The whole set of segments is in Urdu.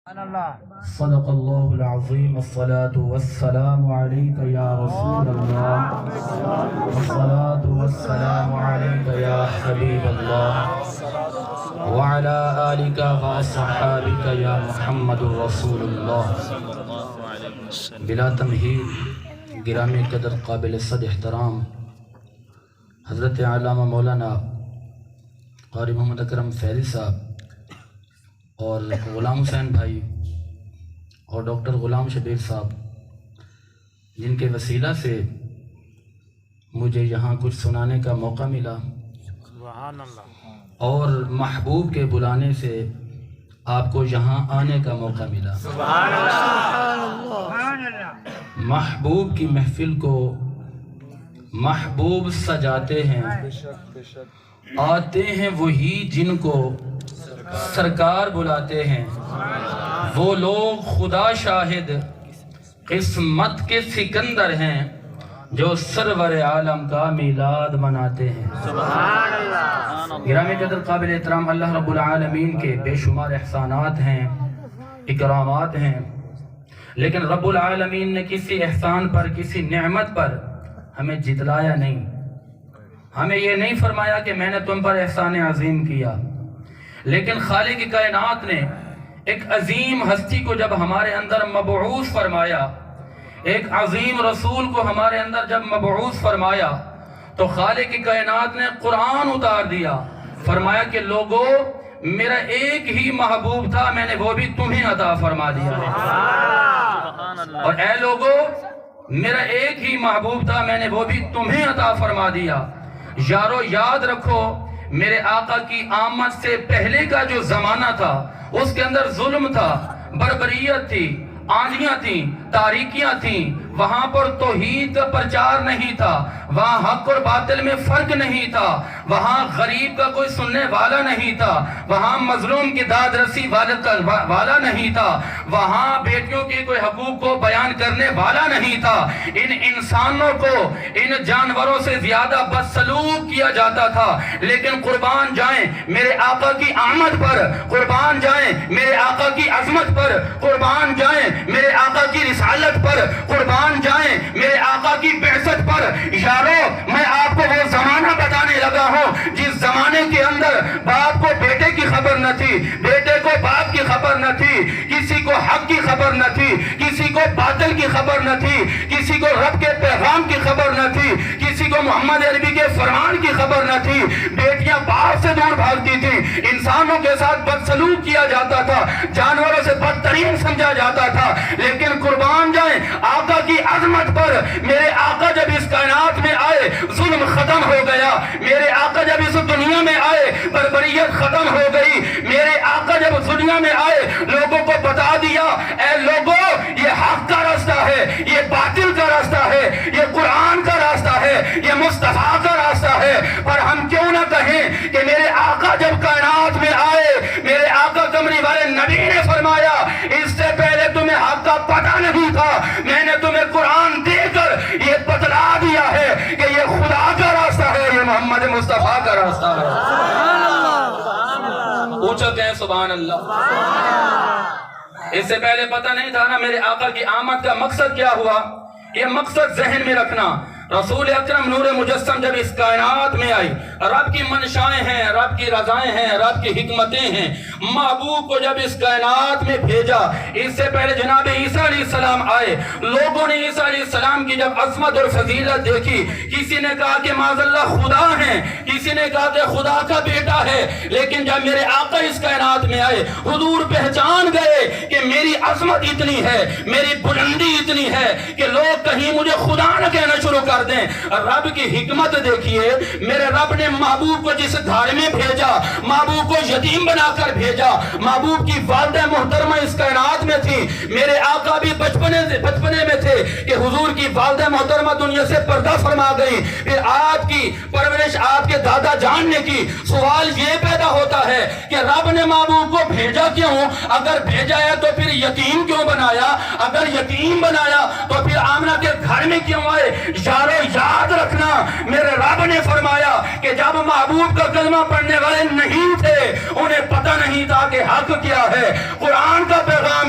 صدق اللہ العظیم الصلاة والسلام علیک یا رسول اللہ الصلاة والسلام علیک یا حبیب اللہ وعلا آلک وصحابک یا محمد رسول اللہ۔ بلا تمہید گرامی قدر قابل صد احترام حضرت علامہ مولانا قاری محمد اکرم فیضی صاحب اور غلام حسین بھائی اور ڈاکٹر غلام شبیر صاحب، جن کے وسیلہ سے مجھے یہاں کچھ سنانے کا موقع ملا اور محبوب کے بلانے سے آپ کو یہاں آنے کا موقع ملا۔ محبوب کی محفل کو محبوب سجاتے ہیں، آتے ہیں وہی جن کو سرکار بلاتے ہیں، وہ لوگ خدا شاہد قسمت کے سکندر ہیں جو سرور عالم کا میلاد مناتے ہیں۔ گرامی قدر قابل احترام اللہ رب العالمین کے بے شمار احسانات ہیں، اکرامات ہیں، لیکن رب العالمین نے کسی احسان پر، کسی نعمت پر ہمیں جتلایا نہیں، ہمیں یہ نہیں فرمایا کہ میں نے تم پر احسان عظیم کیا، لیکن خالق کائنات نے ایک عظیم ہستی کو جب ہمارے اندر مبعوث فرمایا، ایک عظیم رسول کو ہمارے اندر جب مبعوث فرمایا، تو خالق کائنات نے قرآن اتار دیا، فرمایا کہ لوگو میرا ایک ہی محبوب تھا، میں نے وہ بھی تمہیں عطا فرما دیا ہے، اور اے لوگو میرا ایک ہی محبوب تھا، میں نے وہ بھی تمہیں عطا فرما دیا۔ یارو یاد رکھو میرے آقا کی آمد سے پہلے کا جو زمانہ تھا اس کے اندر ظلم تھا، بربریت تھی، آندیاں تھیں، تاریکیاں تھیں، وہاں پر توحید کا پرچار نہیں تھا، وہاں حق اور باطل میں فرق نہیں تھا، وہاں غریب کا کوئی سننے والا نہیں تھا، وہاں مظلوم کی داد رسی والا نہیں تھا، وہاں بیٹیوں کے کوئی حقوق کو بیان کرنے والا نہیں تھا۔ ان انسانوں کو ان جانوروں سے زیادہ بدسلوک کیا جاتا تھا، لیکن قربان جائیں میرے آقا کی آمد پر، قربان جائیں میرے آقا کی عظمت پر، قربان جائیں میرے آقا کی رسالت پر، قربان جائیں میرے آقا کی بعثت پر۔ یارو میں آپ کو وہ زمانہ بتانے لگا ہوں جس زمانے کے اندر باپ کو بیٹے کی خبر نہ تھی، بیٹے کو باپ کی خبر نہ تھی، کسی کو حق کی خبر نہ تھی، کسی کو باطل کی خبر نہ تھی، کسی کو رب کے پیغام کی خبر نہ تھی، کسی کو محمد عربی کے فرمان کی خبر نہ تھی، بیٹیاں باپ سے دور بھاگتی تھیں، انسانوں کے ساتھ بدسلوک کیا جاتا تھا، جانوروں سے بدترین سمجھا جاتا تھا، لیکن قربان جائیں آقا کی عظمت پر میرے آقا جب اس کائنات میں آئے ظلم ختم ہو گیا، میرے آقا جب اس دنیا میں آئے بربریت ختم ہو گئی، میرے آقا جب اس دنیا میں آئے لوگوں کو بتا دیا اے لوگوں یہ حق کا راستہ ہے، یہ باطل کا راستہ ہے، یہ قرآن کا راستہ ہے، یہ مصطفیٰ کا راستہ ہے۔ پر ہم کیوں نہ کہیں کہ میرے آقا جب کائنات میں آئے میرے آقا کمری والے نبی نے فرمایا اس سے پہلے تمہیں حق کا پتہ نہیں تھا، میں نے تمہیں قرآن دے کر یہ بتلا دیا ہے کہ یہ خدا کا راستہ ہے، یہ محمد مصطفیٰ کا راستہ ہے۔ اونچا کہیں سبحان اللہ۔ اس سے پہلے پتہ نہیں تھا نا میرے آقا کی آمد کا مقصد کیا ہوا، یہ مقصد ذہن میں رکھنا۔ رسول اکرم نور مجسم جب اس کائنات میں آئی، رب کی منشائیں ہیں، رب کی رضائیں ہیں، رب کی حکمتیں ہیں، محبوب کو جب اس کائنات میں بھیجا، اس سے پہلے جناب عیسیٰ علیہ السلام آئے، لوگوں نے عیسیٰ علیہ السلام کی جب عظمت اور فضیلت دیکھی، کسی نے کہا کہ معاذ اللہ خدا ہیں، کسی نے کہا کہ خدا کا بیٹا ہے، لیکن جب میرے آقا اس کائنات میں آئے حضور پہچان گئے کہ میری عظمت اتنی ہے، میری بلندی اتنی ہے کہ لوگ کہیں مجھے خدا نہ کہنا شروع کر دیں۔ رب کی حکمت دیکھیے، میرے رب نے محبوب کو جس گھر میں بھیجا، محبوب کو یتیم بنا کر بھیجا، محبوب کی والدہ محترمہ اس کائنات میں تھی، میرے آقا بھی بچپنے میں تھے کہ حضور کی والدہ محترمہ دنیا سے پردہ فرما گئی، پھر آپ کی پرورش آپ کے دادا جان نے کی۔ سوال یہ پیدا ہوتا ہے کہ رب نے محبوب کو بھیجا کیوں؟ اگر بھیجا ہے تو پھر یتیم کیوں بنایا؟ اگر یتیم بنایا تو پھر آمنہ کے گھر میں کیوں آئے؟ یارو یاد رکھنا میرے رب نے فرمایا کہ جب محبوب کا کلمہ پڑھنے والے نہیں تھے، انہیں پتہ نہیں تھا کہ حق کیا ہے، قرآن کا پیغام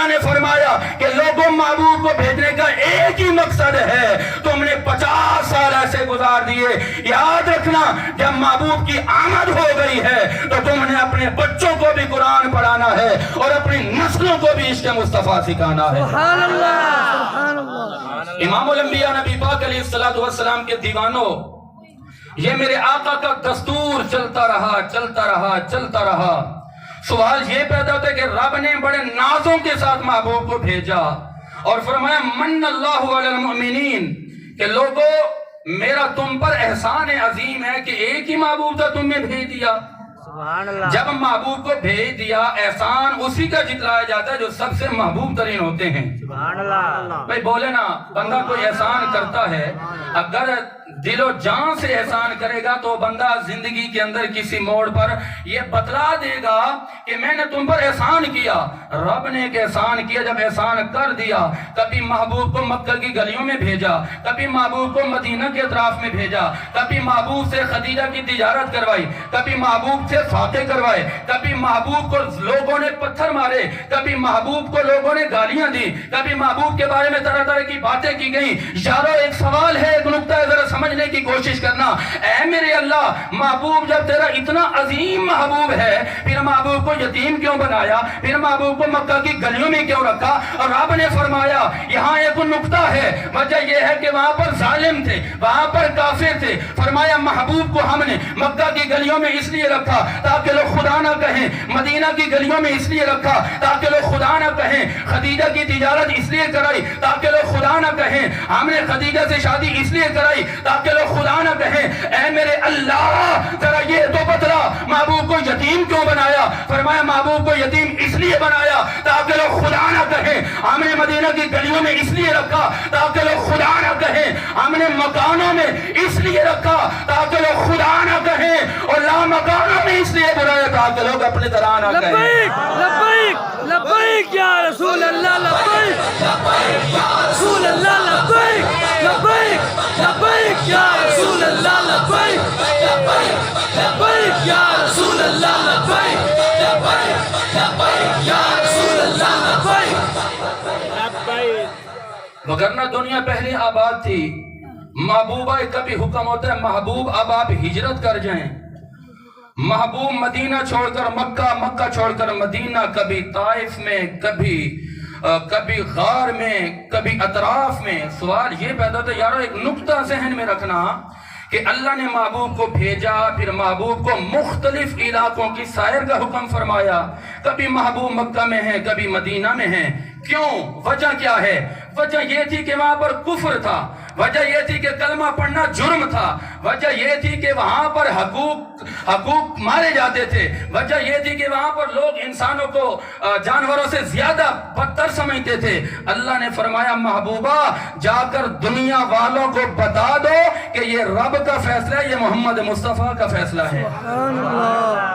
اللہ نے فرمایا کہ لوگوں محبوب کو بھیجنے کا ایک ہی مقصد ہے. تم نے 50 سال ایسے گزار دیے. یاد رکھنا جب محبوب کی آمد ہو گئی ہے تو تم نے اپنے بچوں کو بھی قرآن پڑھانا ہے اور اپنی نسلوں کو بھی عشق مصطفیٰ سکھانا ہے. سبحان اللہ سبحان اللہ. امام الانبیاء نبی پاک علیہ السلام کے دیوانوں، یہ میرے آقا کا دستور چلتا رہا. سوال یہ پیدا ہوتا ہے کہ رب نے بڑے نازوں کے ساتھ محبوب کو بھیجا اور فرمایا من اللہ علی المؤمنین کہ لوگوں میرا تم پر احسان عظیم ہے کہ ایک ہی محبوب تھا تم نے بھیج دیا. سبحان اللہ. جب محبوب کو بھیج دیا احسان اسی کا جتلایا جاتا ہے جو سب سے محبوب ترین ہوتے ہیں. سبحان اللہ. بھائی بولے نا، بندہ کوئی احسان کرتا ہے، اگر دل و جان سے احسان کرے گا تو بندہ زندگی کے اندر کسی موڑ پر یہ بتلا دے گا کہ میں نے تم پر احسان کیا. رب نے ایک احسان کیا، جب احسان کر دیا کبھی محبوب کو مکہ کی گلیوں میں بھیجا، کبھی محبوب کو مدینہ کے اطراف میں بھیجا، کبھی محبوب سے خدیجہ کی تجارت کروائی، کبھی محبوب سے فاتح کروائے، کبھی محبوب کو لوگوں نے پتھر مارے، کبھی محبوب کو لوگوں نے گالیاں دی، کبھی محبوب کے بارے میں طرح طرح کی باتیں کی گئیں. یارو ایک سوال ہے، ایک نکتہ ہے، ذرا سمجھنے کی کوشش کرنا. اے میرے اللہ، محبوب جب تیرا اتنا عظیم محبوب ہے پھر محبوب کو یتیم کیوں بنایا؟ پھر محبوب کو مکہ کی گلیوں میں کیوں رکھا؟ اور رب نے فرمایا یہاں ایک نکتہ ہے، وجہ یہ ہے کہ وہاں پر ظالم تھے، وہاں پر کافر تھے. فرمایا محبوب کو ہم نے مکہ کی گلیوں میں اس لیے رکھا تاکہ لوگ خدا نہ کہیں، مدینہ کی گلیوں میں اس لیے رکھا تاکہ لوگ خدا نہ کہیں، خدیجہ کی تجارت اس لیے کرائی تاکہ لوگ خدا نہ کہیں، ہم نے خدیجہ سے شادی اس لیے کرائی تاکہ لوگ خدا نہ کہیں. اے میرے اللہ ذرا یہ تو بتلا محبوب کو یتیم کیوں بنایا؟ فرمایا محبوب کو یتیم اس لیے بنایا تاکہ لوگ خدا نہ کہیں. ہم نے مدینہ کی گلیوں میں اس لیے رکھا تاکہ لوگ خدا نہ کہیں. ہم نے مکانوں میں اس لیے رکھا تاکہ لوگ خدا نہ کہیں، اور لا مکانوں میں اس لیے بنایا تاکہ لوگ اپنی طرح نہ کہیں. لبیک لبیک لبیک یا رسول اللہ، لبیک یا رسول اللہ، لبیک لبیک لبیک یا رسول اللہ، لبیک لبیک یا رسول اللہ، لبیک لبیک یا رسول اللہ، لبیک. وگرنہ دنیا پہلے آباد تھی. محبوبہ کبھی حکم ہوتا ہے محبوب اب آپ ہجرت کر جائیں. محبوب مدینہ چھوڑ کر مکہ، مکہ چھوڑ کر مدینہ، کبھی طائف میں، کبھی غار میں، کبھی اطراف میں. سوال یہ پیدا ہوتا ہے یارو ایک نکتہ ذہن میں رکھنا کہ اللہ نے محبوب کو بھیجا، پھر محبوب کو مختلف علاقوں کی سیر کا حکم فرمایا. کبھی محبوب مکہ میں ہیں، کبھی مدینہ میں ہیں. کیوں؟ وجہ کیا ہے؟ وجہ یہ تھی کہ وہاں پر کفر تھا، وجہ یہ تھی کہ کلمہ پڑھنا جرم تھا، وجہ یہ تھی کہ وہاں پر حقوق مارے جاتے تھے، وجہ یہ تھی کہ وہاں پر لوگ انسانوں کو جانوروں سے زیادہ بدتر سمجھتے تھے. اللہ نے فرمایا محبوبہ جا کر دنیا والوں کو بتا دو کہ یہ رب کا فیصلہ ہے، یہ محمد مصطفیٰ کا فیصلہ ہے.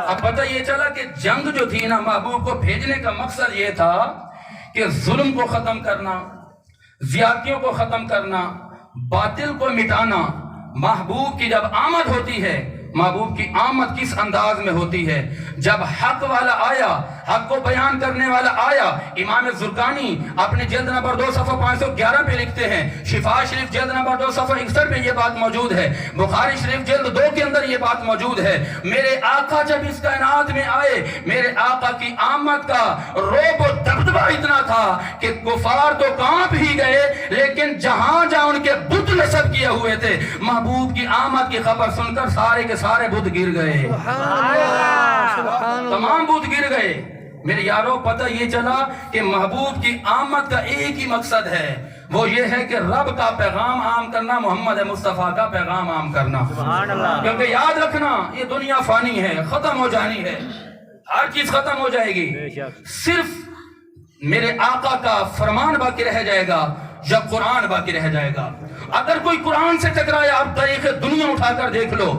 اب پتہ یہ چلا کہ جنگ جو تھی نا، محبوب کو بھیجنے کا مقصد یہ تھا کہ ظلم کو ختم کرنا، زیادتیوں کو ختم کرنا، باطل کو مٹانا. محبوب کی جب آمد ہوتی ہے، محبوب کی آمد کس انداز میں ہوتی ہے؟ جب حق والا آیا، حق کو بیان کرنے والا آیا. امام زرقانی اپنے جلد نمبر 2 صفحہ 511 پہ لکھتے ہیں، شفا شریف جلد نمبر 2 صفحہ 61 پہ یہ بات موجود ہے، بخاری شریف جلد 2 کے اندر یہ بات موجود ہے. میرے آقا جب اس کائنات میں آئے، میرے آقا کی آمد کا روب و دبدبہ اتنا تھا کہ کفار تو کانپ ہی گئے، لیکن جہاں جہاں ان کے بت نصب کیے ہوئے تھے، محبوب کی آمد کی خبر سن کر سارے کے سارے بت گر گئے، تمام بت گر گئے. میرے یاروں پتہ یہ چلا کہ محبوب کی آمد کا ایک ہی مقصد ہے، وہ یہ ہے کہ رب کا پیغام عام کرنا، محمد مصطفیٰ کا پیغام عام کرنا. کیونکہ یاد رکھنا یہ دنیا فانی ہے، ختم ہو جانی ہے، ہر چیز ختم ہو جائے گی، صرف میرے آقا کا فرمان باقی رہ جائے گا یا قرآن باقی رہ جائے گا. اگر کوئی قرآن سے ٹکرایا، آپ تاریخ دنیا اٹھا کر دیکھ لو،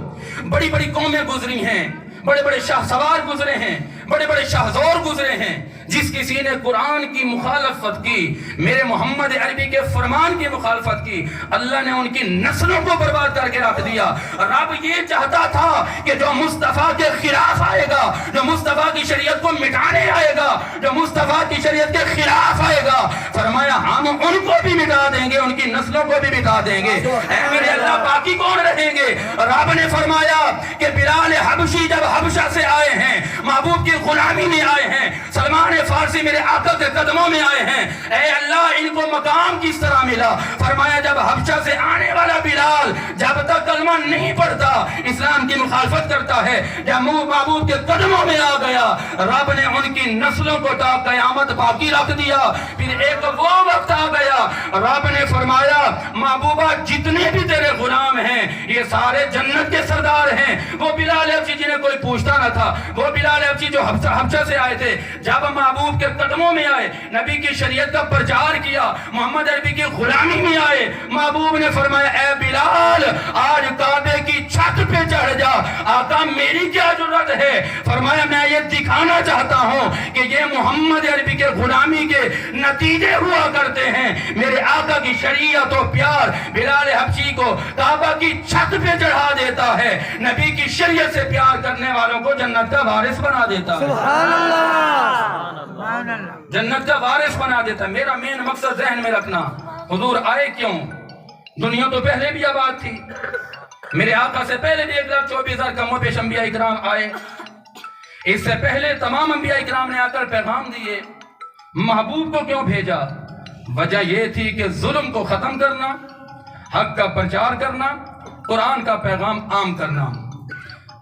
بڑی بڑی قومیں گزری ہیں، بڑے بڑے شاہ سوار گزرے ہیں، بڑے بڑے شاہزور گزرے ہیں، جس کسی نے قرآن کی مخالفت کی، میرے محمد عربی کے فرمان کی مخالفت کی، اللہ نے ان کی نسلوں کو برباد کر کے رکھ دیا۔ رب یہ چاہتا تھا کہ جو مصطفیٰ کے خلاف آئے گا، جو مصطفیٰ کی شریعت کو مٹانے آئے گا، جو مصطفیٰ کی شریعت کے خلاف آئے گا، فرمایا ہم ان کو بھی مٹا دیں گے، ان کی نسلوں کو بھی مٹا دیں گے۔ اے میرے اللہ باقی کون رہیں گے؟ رب نے فرمایا کہ بلال حبشی جب حبشہ سے آئے ہیں، محبوب کی غلامی میں آئے ہیں، سلمان فارسی میرے آقا کے قدموں میں آئے ہیں، اے اللہ ان کو مقام کس طرح ملا؟ فرمایا جب حبشہ سے آنے والا بلال جب تک کلمہ نہیں پڑھتا، اسلام کی مخالفت کرتا ہے، جب محبوب کے قدموں میں آ گیا، رب نے ان کی نسلوں کو تا قیامت باقی رکھ دیا۔ پھر ایک وہ وقت آ گیا، رب نے فرمایا محبوبہ جتنے بھی تیرے غلام ہیں یہ سارے جنت کے سردار ہیں۔ وہ بلال حبشی جنہیں کوئی پوچھتا نہ تھا، وہ بلال حبشی جو حبشہ سے آئے تھے، جب محبوب کے قدموں میں آئے، نبی کی شریعت کا پرچار کیا، محمد عربی کی غلامی میں آئے، محبوب نے فرمایا اے بلال آج کعبے کی چھت پہ چڑھ جا۔ آقا میری کیا ضرورت ہے؟ فرمایا میں یہ دکھانا چاہتا ہوں کہ یہ محمد عربی کے غلامی کے نتیجے ہوا کرتے ہیں۔ میرے آقا کی شریعت و پیار بلال حبشی کو کعبہ کی چھت پہ چڑھا دیتا ہے، نبی کی شریعت سے پیار کرنے والوں کو جنت کا وارث بنا دیتا ہے، سبحان اللہ، جنت کا وارث بنا دیتا ہے۔ میرا مین مقصد ذہن میں رکھنا، حضور آئے کیوں؟ دنیا تو پہلے بھی آباد تھی، میرے آقا سے پہلے بھی 1,24,000 کم و بیش انبیاء اکرام آئے، اس سے پہلے تمام انبیاء اکرام نے آ کر پیغام دیے۔ محبوب کو کیوں بھیجا؟ وجہ یہ تھی کہ ظلم کو ختم کرنا، حق کا پرچار کرنا، قرآن کا پیغام عام کرنا۔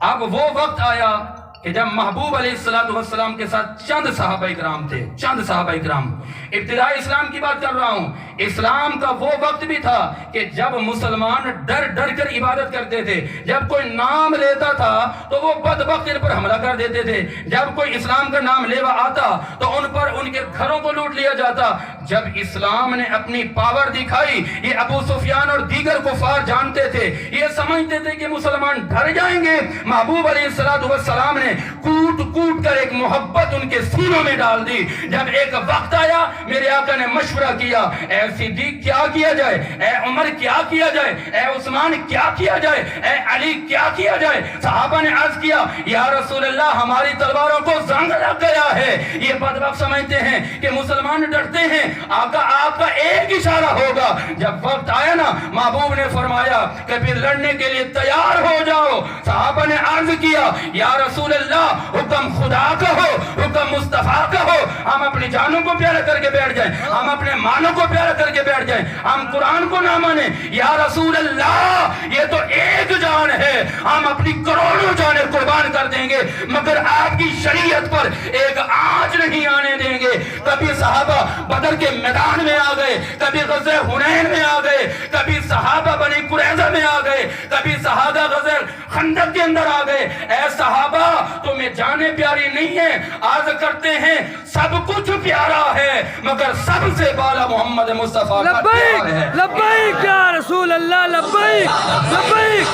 اب وہ وقت آیا کہ جب محبوب علیہ السلام کے ساتھ چند صحابہ اکرام تھے، چند صحابہ اکرام۔ ابتدائی اسلام کی بات کر رہا ہوں، اسلام کا وہ وقت بھی تھا کہ جب مسلمان ڈر ڈر کر عبادت کرتے تھے، جب کوئی نام لیتا تھا تو وہ بدبخت ان پر حملہ کر دیتے تھے، جب کوئی اسلام کا نام لیوا آتا تو ان پر ان کے گھروں کو لوٹ لیا جاتا۔ جب اسلام نے اپنی پاور دکھائی، یہ ابو سفیان اور دیگر کفار جانتے تھے، یہ سمجھتے تھے کہ مسلمان ڈر جائیں گے۔ محبوب علیہ السلام نے کوٹ کوٹ کر ایک محبت ان کے سینوں میں ڈال دی۔ جب ایک وقت آیا میرے آقا نے مشورہ کیا، اے صدیق کیا کیا جائے، اے عمر کیا کیا جائے، اے عثمان کیا کیا جائے، اے علی کیا کیا جائے؟ صحابہ نے عرض کیا یا رسول اللہ ہماری تلواروں کو زنگ لگ گیا ہے۔ یہ بدبخت سمجھتے ہیں کہ مسلمان ڈرتے ہیں، آقا آپ کا ایک اشارہ ہوگا۔ جب وقت آیا نا، محبوب نے فرمایا کہ پھر لڑنے کے لیے تیار ہو جاؤ۔ صحابہ نے عرض کیا یا رسول اللہ حکم خدا کا ہو، حکم مصطفیٰ کا ہو، ہم اپنی جانوں کو پیارا کر کے بیٹھ جائیں، ہم اپنے مالوں کو پیارا کر کے بیٹھ جائیں، ہم قرآن کو نہ مانیں۔ یا رسول اللہ یہ تو ایک جان ہے، ہم اپنی کروڑوں جانیں قربان کر دیں گے مگر آپ کی شریعت پر ایک آنچ نہیں آنے دیں گے۔ کبھی صحابہ بدر کے میدان میں آ گئے، کبھی غزوہ حنین میں آ گئے، کبھی صحابہ بنی قریظہ میں آ گئے، کبھی صحابہ غزوہ خندق کے اندر آ گئے۔ اے صحابہ تمہیں جانیں پیاری نہیں ہے، عرض کرتے ہیں سب کچھ پیارا ہے مگر سب سے بالا محمد مصطفیٰ کا پیار ہے۔ لبیک یا رسول اللہ، لبیک لبیک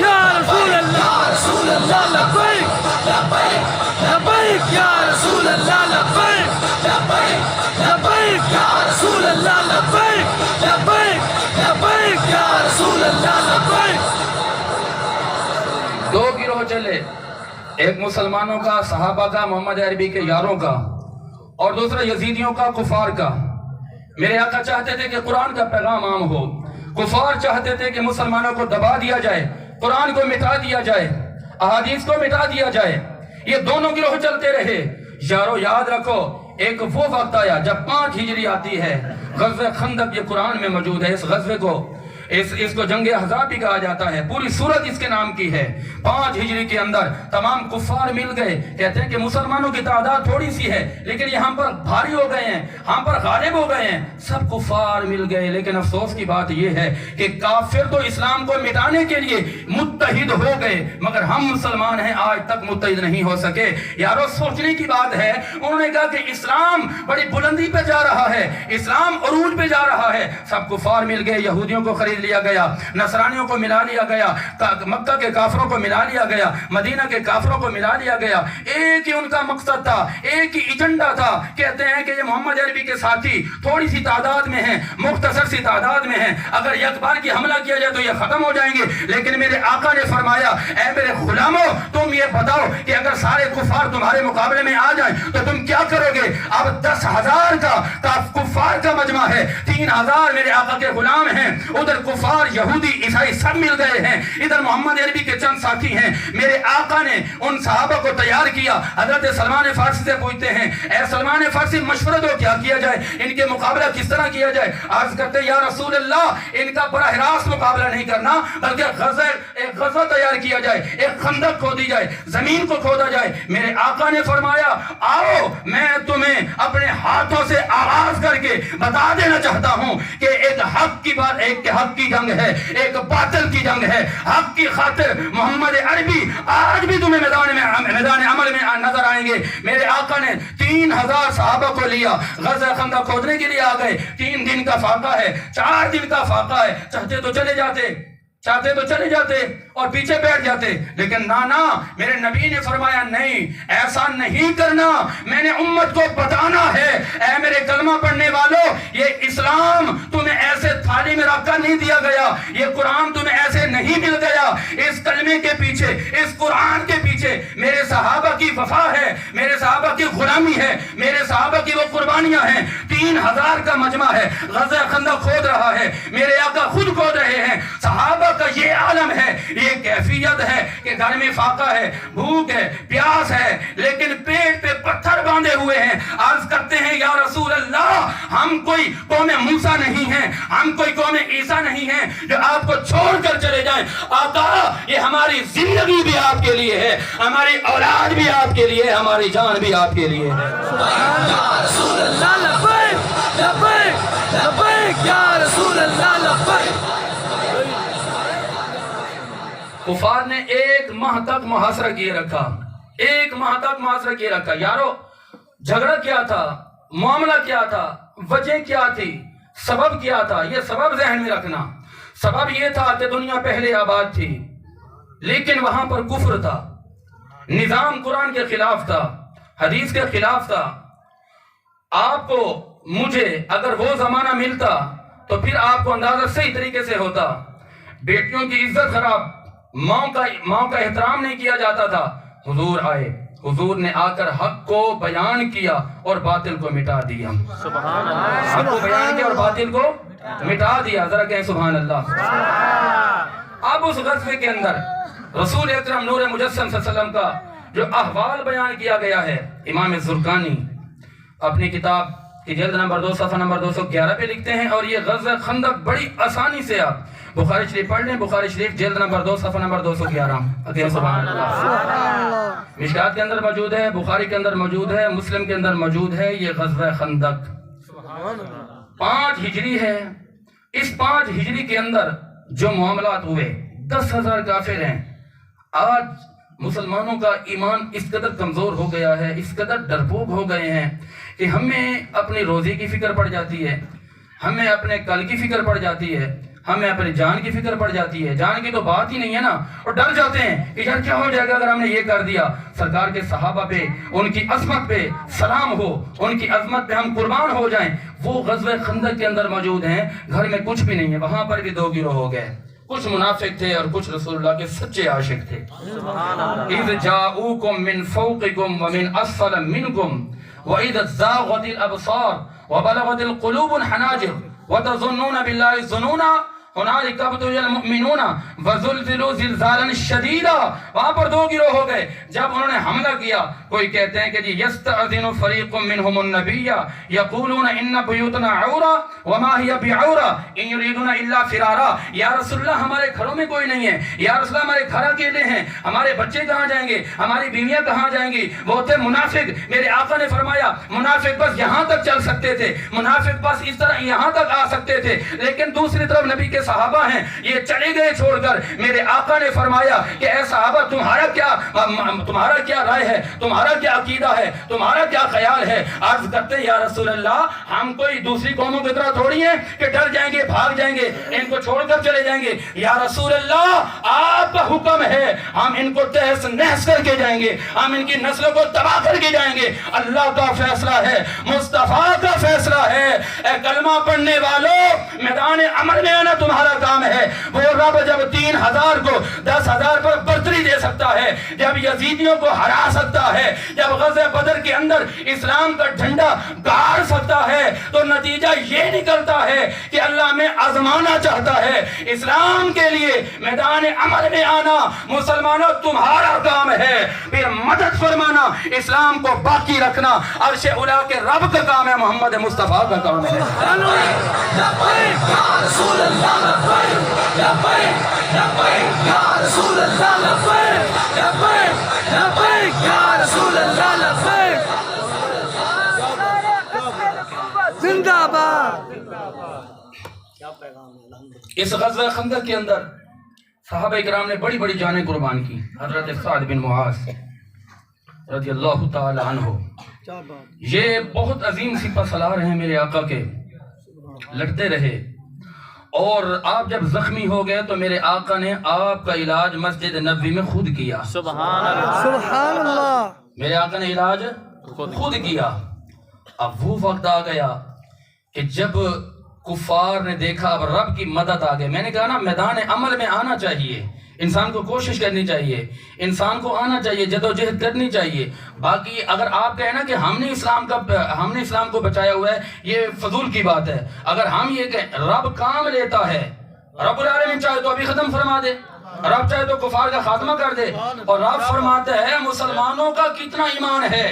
یا رسول اللہ، لبیک لبیک یا رسول اللہ، لبیک لبیک یا رسول اللہ، لبیک لبیک یا رسول اللہ، لبیک۔ دو گروہ چلے، ایک مسلمانوں کا، صحابہ کا، محمد عربی کے یاروں کا، اور دوسرا یزیدیوں کا، کفار کا۔ میرے آقا چاہتے تھے کہ قرآن کا پیغام عام ہو، کفار چاہتے تھے کہ مسلمانوں کو دبا دیا جائے، قرآن کو مٹا دیا جائے، احادیث کو مٹا دیا جائے۔ یہ دونوں گروہ چلتے رہے۔ یارو یاد رکھو ایک وہ وقت آیا جب 5 ہجری آتی ہے، غزوہ خندق یہ قرآن میں موجود ہے۔ اس غزوے کو اس کو جنگ احزاب بھی کہا جاتا ہے، پوری سورت اس کے نام کی ہے۔ 5 ہجری کے اندر تمام کفار مل گئے، کہتے ہیں کہ مسلمانوں کی تعداد تھوڑی سی ہے لیکن یہاں پر بھاری ہو گئے ہیں، ہم پر غالب ہو گئے ہیں۔ سب کفار مل گئے، لیکن افسوس کی بات یہ ہے کہ کافر تو اسلام کو مٹانے کے لیے متحد ہو گئے مگر ہم مسلمان ہیں آج تک متحد نہیں ہو سکے۔ یارو سوچنے کی بات ہے، انہوں نے کہا کہ اسلام بڑی بلندی پہ جا رہا ہے، اسلام عروج پہ جا رہا ہے۔ سب کفار مل گئے، یہودیوں کو خرید خرید لیا گیا، نصرانیوں کو ملا لیا گیا، مکہ کے کافروں کو ملا لیا گیا، مدینہ کے کافروں کو ملا لیا گیا۔ ایک ہی ان کا مقصد تھا، ایک ہی ایجنڈا تھا۔ کہتے ہیں کہ یہ محمد عربی کے ساتھی تھوڑی سی تعداد میں ہیں، مختصر سی تعداد میں ہیں، اگر یک بار کی حملہ کیا جائے تو یہ ختم ہو جائیں گے۔ لیکن میرے آقا نے فرمایا اے میرے غلاموں تم یہ بتاؤ کہ اگر سارے کفار تمہارے مقابلے میں آ جائیں تو تم کیا کرو گے؟ اب 10,000 کا کفار کا مجمع ہے، 3,000 میرے آقا کے غلام ہیں، ادھر کفار یہودی عیسائی سب مل گئے ہیں، ادھر محمد عربی کے چند ساتھی ہیں۔ میرے آقا نے ان صحابہ کو تیار کیا۔ حضرت سلمان فارسی سے پوچھتے ہیں اے سلمان فارسی مشورہ دو کیا کیا جائے، ان کے مقابلہ کس طرح کیا جائے؟ عرض کرتے یا رسول اللہ ان کا براہ راست مقابلہ نہیں کرنا بلکہ ایک غزوہ تیار کیا جائے، ایک خندق کھودی جائے، زمین کو کھودا جائے۔ میرے آقا نے فرمایا آؤ میں تمہیں اپنے ہاتھوں سے آغاز کر کے بتا دینا چاہتا ہوں کہ ایک حق کی بات، ایک حق کی جنگ ہے، ایک باطل کی جنگ ہے۔ حق کی خاطر محمد عربی آج بھی تمہیں میدان عمل میں نظر آئیں گے۔ میرے آقا نے 3,000 صحابہ کو لیا، غزوہ خندق کھودنے کے لیے آ گئے۔ 3 دن کا فاقہ ہے، 4 دن کا فاقہ ہے، چاہتے تو چلے جاتے اور پیچھے بیٹھ جاتے، لیکن نانا میرے نبی نے فرمایا نہیں ایسا نہیں کرنا، میں نے امت کو بتانا ہے۔ اے میرے کلمہ پڑھنے والوں یہ اسلام تمہیں ایسے تھالی میں رکھ کر نہیں دیا گیا، یہ قرآن تمہیں ایسے نہیں مل گیا۔ اس کلمے کے پیچھے، اس قرآن کے پیچھے میرے صحابہ کی وفا ہے، میرے صحابہ کی غلامی ہے، میرے صحابہ کی وہ قربانیاں ہیں۔ 3,000 کا مجمع ہے، غزوہ خندق کھود رہا ہے، میرے آقا خود کھود رہے ہیں۔ صحابہ کا یہ عالم ہے، یہ کیفیت ہے کہ گھر میں فاقہ ہے، بھوک ہے، پیاس ہے، لیکن پیٹ پہ پتھر باندھے ہوئے ہیں۔ عرض کرتے ہیں یا رسول اللہ ہم کوئی قوم موسیٰ نہیں ہیں، ہم کوئی قوم عیسیٰ نہیں ہیں جو آپ کو چھوڑ کر چلے جائیں۔ آقا یہ ہماری زندگی بھی آپ کے لیے ہے، ہماری اولاد بھی آپ کے لیے ہے، ہماری جان بھی آپ کے لیے ہے۔ رسول اللہ لبیک لبیک لبیک یا رسول اللہ لبیک۔ کفار نے 1 ماہ تک محاصرہ کیے رکھا، 1 ماہ تک محاصرہ کیے رکھا۔ یارو جھگڑا کیا تھا، معاملہ کیا تھا، وجہ کیا تھی، سبب کیا تھا؟ یہ سبب ذہن میں رکھنا۔ سبب یہ تھا کہ دنیا پہلے آباد تھی لیکن وہاں پر کفر تھا، نظام قرآن کے خلاف تھا، حدیث کے خلاف تھا۔ آپ کو مجھے اگر وہ زمانہ ملتا تو پھر آپ کو اندازہ صحیح طریقے سے ہوتا۔ بیٹیوں کی عزت خراب، ماں کا احترام نہیں کیا جاتا تھا۔ حضور آئے، حضور نے آ کر حق کو بیان کیا اور باطل کو مٹا دیا۔ سبحان اللہ۔ حق کو بیان کیا اور باطل کو مٹا دیا، ذرا کہیں سبحان اللہ۔ اب اس غزوے کے اندر رسول اکرم نور مجسم صلی اللہ علیہ وسلم کا جو احوال بیان کیا گیا ہے، امام زرقانی اپنی کتاب کی جلد نمبر 2 صفحہ نمبر 211 پہ لکھتے ہیں، اور یہ غزوہ خندق بڑی آسانی سے آپ بخاری شریف پڑھ لیں، بخاری شریف جلد نمبر 2 صفحہ نمبر 211۔ اکرم سبحان اللہ۔ مشکات کے اندر موجود ہے، بخاری کے اندر موجود ہے، مسلم کے اندر موجود ہے۔ یہ غزوہ خندق 5 ہجری ہے۔ اس 5 ہجری کے اندر جو معاملات ہوئے، 10,000 کافر ہیں۔ آج مسلمانوں کا ایمان اس قدر کمزور ہو گیا ہے، اس قدر ڈرپوک ہو گئے ہیں کہ ہمیں اپنی روزی کی فکر پڑ جاتی ہے، ہمیں اپنے کل کی فکر پڑ جاتی ہے، ہمیں اپنی جان کی فکر پڑ جاتی ہے۔ جان کی تو بات ہی نہیں ہے نا، اور ڈر جاتے ہیں کہ یار کیا ہو جائے گا اگر ہم نے یہ کر دیا۔ سرکار کے صحابہ پہ، ان کی عظمت پہ سلام ہو، ان کی عظمت پہ ہم قربان ہو جائیں۔ وہ غزوہ خندق کے اندر موجود ہیں، گھر میں کچھ بھی نہیں ہے۔ وہاں پر بھی 2 گروہ ہو گئے، کچھ منافق تھے اور کچھ رسول اللہ کے سچے عاشق تھے۔ اذ جاؤکم من فوقکم ومن اسفل منکم وَإِذَا زَاغَتِ الْأَبْصَارُ وَبَلَغَتِ الْقُلُوبُ الْحَنَاجِرَ وَتَظُنُّونَ بِاللَّهِ الظُّنُونَ هُنَالِكَ ابْتُلِيَ الْمُؤْمِنُونَ وَزُلْزِلُوا زِلْزَالًا شَدِيدًا۔ وہاں پر 2 گروہ ہو گئے۔ جب انہوں نے حملہ کیا، کوئی کہتے ہیں کہ جی يَسْتَأْذِنُ فَرِيقٌ مِّنْهُمُ النَّبِيَّ يَقُولُونَ إِنَّ بُيُوتَنَا عَوْرَةٌ وَمَا هِيَ بِعَوْرَةٍ إِن يُرِيدُونَ إِلَّا فِرَارًا۔ یا رسول اللہ ہمارے گھروں میں کوئی نہیں ہے، یا رسول اللہ ہمارے گھر اکیلے ہیں، ہمارے بچے کہاں جائیں گے، ہماری بیویاں کہاں جائیں گی؟ وہ تھے منافق۔ میرے آقا نے فرمایا منافق بس یہاں تک چل سکتے تھے، منافق بس اس طرح یہاں تک آ سکتے تھے، لیکن دوسری طرف نبی کے صحابہ ہیں یہ چلے گئے چھوڑ کر، میرے آقا نے فرمایا کہ اے صحابہ تمہارا کیا رائے ہے، تمہارا کیا عقیدہ ہے، تمہارا کیا خیال ہے؟ عرض کرتے یا رسول اللہ ہم کوئی دوسری قوموں کی طرح تھوڑی ہیں کہ ڈر جائیں گے، بھاگ جائیں گے، ان کو چھوڑ کر چلے جائیں گے۔ یا رسول اللہ آپ کا حکم ہے ہم ان کو تہس نہس کر کے جائیں گے، ہم ان کی نسلوں کو تباہ کر کے جائیں گے۔ اللہ کا فیصلہ ہے، مصطفیٰ کا فیصلہ ہے۔ اے کلمہ پڑھنے والوں، میدان عمل میں آنا تمہارا کام ہے۔ وہ رب جب 3000 کو 10,000 پر برتری دے سکتا ہے، جب یزیدیوں کو ہرا سکتا ہے، جب غزوہ بدر کے اندر اسلام کا جھنڈا گاڑ سکتا ہے، تو نتیجہ یہ نکلتا ہے کہ اللہ میں آزمانا چاہتا ہے۔ اسلام کے لیے میدان عمل میں آنا مسلمانوں تمہارا کام ہے، پھر مدد فرمانا، اسلام کو باقی رکھنا عرش اولا کے رب کا کام ہے، محمد مصطفیٰ کا کام ہے۔ لبیک یا رسول اللہ لبیک لبیک لبیک یا رسول اللہ لبیک لبیک لبیک یا رسول اللہ لبیک زندہ باد۔ اس غزوہ خندق کے اندر صحابہ اکرام نے بڑی بڑی جانیں قربان کی۔ حضرت سعد بن معاذ رضی اللہ تعالی عنہ یہ بہت عظیم سپہ سالار ہیں میرے آقا کے، لڑتے رہے، اور آپ جب زخمی ہو گئے تو میرے آقا نے آپ کا علاج مسجد نبوی میں خود کیا۔ سبحان اللہ سبحان اللہ۔ میرے آقا نے علاج خود کیا۔ اب وہ وقت آ گیا کہ جب کفار نے دیکھا اب رب کی مدد آ گئی۔ میں نے کہا نا میدان عمل میں آنا چاہیے، انسان کو کوشش کرنی چاہیے، انسان کو آنا چاہیے، جدوجہد کرنی چاہیے۔ باقی اگر آپ کہیں نا کہ ہم نے اسلام کو بچایا ہوا ہے، یہ فضول کی بات ہے۔ اگر ہم یہ کہیں رب کام لیتا ہے، رب العالمین چاہے تو ابھی ختم فرما دے، رب چاہے تو کفار کا خاتمہ کر دے، اور رب فرماتا ہے مسلمانوں کا کتنا ایمان ہے،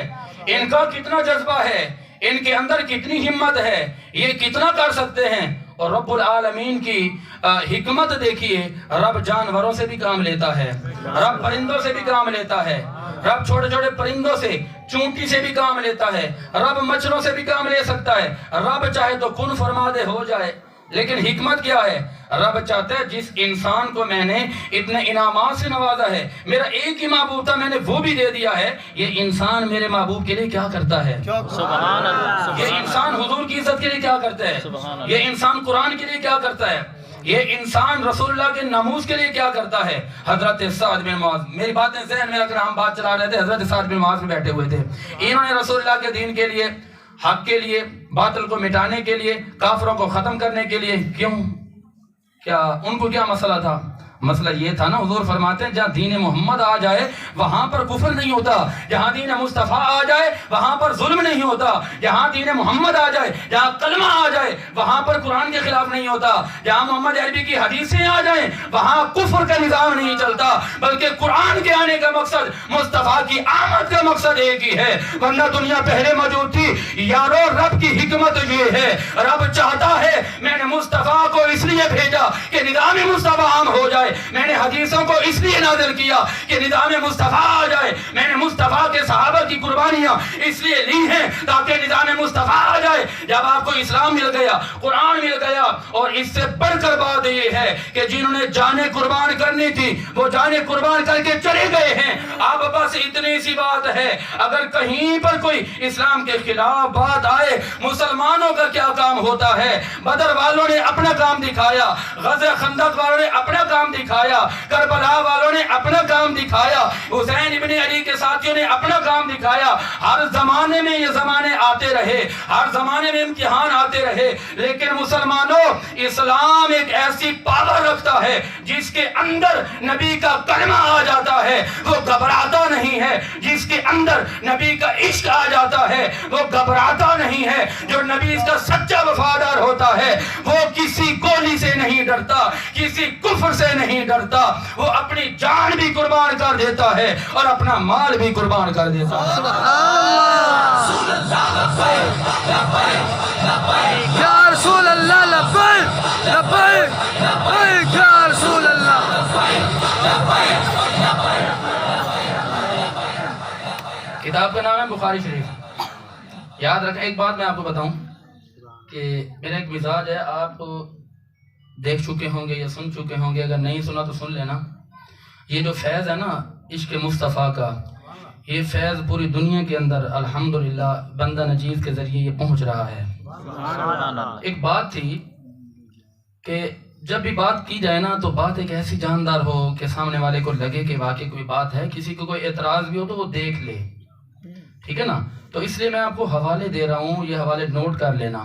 ان کا کتنا جذبہ ہے، ان کے اندر کتنی ہمت ہے، یہ کتنا کر سکتے ہیں۔ اور رب العالمین کی حکمت دیکھیے، رب جانوروں سے بھی کام لیتا ہے، رب پرندوں سے بھی کام لیتا ہے، رب چھوٹے چھوٹے پرندوں سے، چونٹی سے بھی کام لیتا ہے، رب مچھروں سے بھی کام لے سکتا ہے۔ رب چاہے تو کن فرما دے ہو جائے، لیکن حکمت کیا ہے؟ رب چاہتا ہے جس انسان کو میں نے اتنے انعامات سے نوازا ہے، میرا ایک ہی محبوب تھا میں نے وہ بھی دے دیا ہے، یہ انسان میرے محبوب کے لیے کیا کرتا ہے؟ سبحان اللہ۔ یہ انسان حضور کی عزت کے لیے کیا کرتا ہے؟ یہ انسان قرآن کے لیے کیا کرتا ہے؟ یہ انسان رسول اللہ کے ناموس کے لیے کیا کرتا ہے؟ حضرت سعد بن معاذ، میری باتیں ذہن میں رکھ کر ہم بات چلا رہے تھے، حضرت سعد بن معاذ میں بیٹھے ہوئے تھے، انہوں نے رسول اللہ کے دین کے لیے، حق کے لیے، باطل کو مٹانے کے لیے، کافروں کو ختم کرنے کے لیے، کیوں؟ کیا ان کو کیا مسئلہ تھا؟ مسئلہ یہ تھا نا، حضور فرماتے ہیں جہاں دین محمد آ جائے وہاں پر کفر نہیں ہوتا، جہاں دین مصطفیٰ آ جائے وہاں پر ظلم نہیں ہوتا، جہاں دین محمد آ جائے، جہاں کلمہ آ جائے وہاں پر قرآن کے خلاف نہیں ہوتا، جہاں محمد عربی کی حدیثیں آ جائیں وہاں کفر کا نظام نہیں چلتا، بلکہ قرآن کے آنے کا مقصد، مصطفیٰ کی آمد کا مقصد ایک ہی ہے۔ ورنہ دنیا پہلے موجود تھی یارو، رب کی حکمت یہ ہے، رب چاہتا ہے، میں نے مصطفیٰ کو اس لیے بھیجا کہ نظام مصطفیٰ عام ہو جائے، میں نے حدیثوں کو اس لیے نازل کیا کہ نظام مصطفیٰ آ جائے، میں نے مصطفیٰ کے صحابہ کی قربانیاں اس لیے لی ہیں تاکہ نظام مصطفیٰ آ جائے۔ جب آپ کو اسلام مل گیا، قرآن مل گیا، اور اس سے بڑھ کر بات یہ ہے کہ جنہوں نے جانیں قربان کرنی تھی وہ جانیں قربان کر کے چلے گئے ہیں۔ اب بس اتنی سی بات ہے، اگر کہیں پر کوئی اسلام کے خلاف بات آئے، مسلمانوں کا کیا کام ہوتا ہے؟ بدر والوں نے اپنا کام دکھایا، غزوہ خندق والوں نے اپنا کام دکھایا، کربلا والوں نے اپنا کام دکھایا، حسین ابن علی کے ساتھیوں نے اپنا کام دکھایا۔ ہر زمانے میں یہ زمانے آتے رہے، ہر زمانے میں امتحان آتے رہے، لیکن مسلمانوں اسلام ایک ایسی پاور رکھتا ہے جس کے اندر نبی کا کلمہ آ جاتا ہے وہ گھبراتا نہیں ہے، جس کے اندر نبی کا عشق آ جاتا ہے وہ گھبراتا نہیں ہے، جو نبی اس کا سچا وفادار ہوتا ہے وہ کسی گولی سے نہیں ڈرتا، کسی کفر سے نہیں ڈرتا، وہ اپنی جان بھی قربان کر دیتا ہے اور اپنا مال بھی قربان کر دیتا ہے۔ یا رسول اللہ لبیک لبیک لبیک یا رسول اللہ۔ کتاب کا نام ہے بخاری شریف۔ یاد رکھیں، ایک بات میں آپ کو بتاؤں کہ میرا ایک مزاج ہے، آپ دیکھ چکے ہوں گے یا سن چکے ہوں گے، اگر نہیں سنا تو سن لینا. یہ جو فیض ہے نا عشق مصطفیٰ کا، یہ فیض پوری دنیا کے اندر الحمدللہ بندہ نجیب کے ذریعے یہ پہنچ رہا ہے. ایک بات تھی کہ جب بھی بات کی جائے نا تو بات ایک ایسی جاندار ہو کہ سامنے والے کو لگے کہ واقعی کوئی بات ہے، کسی کو کوئی اعتراض بھی ہو تو وہ دیکھ لے. ٹھیک ہے نا؟ تو اس لیے میں آپ کو حوالے دے رہا ہوں، یہ حوالے نوٹ کر لینا.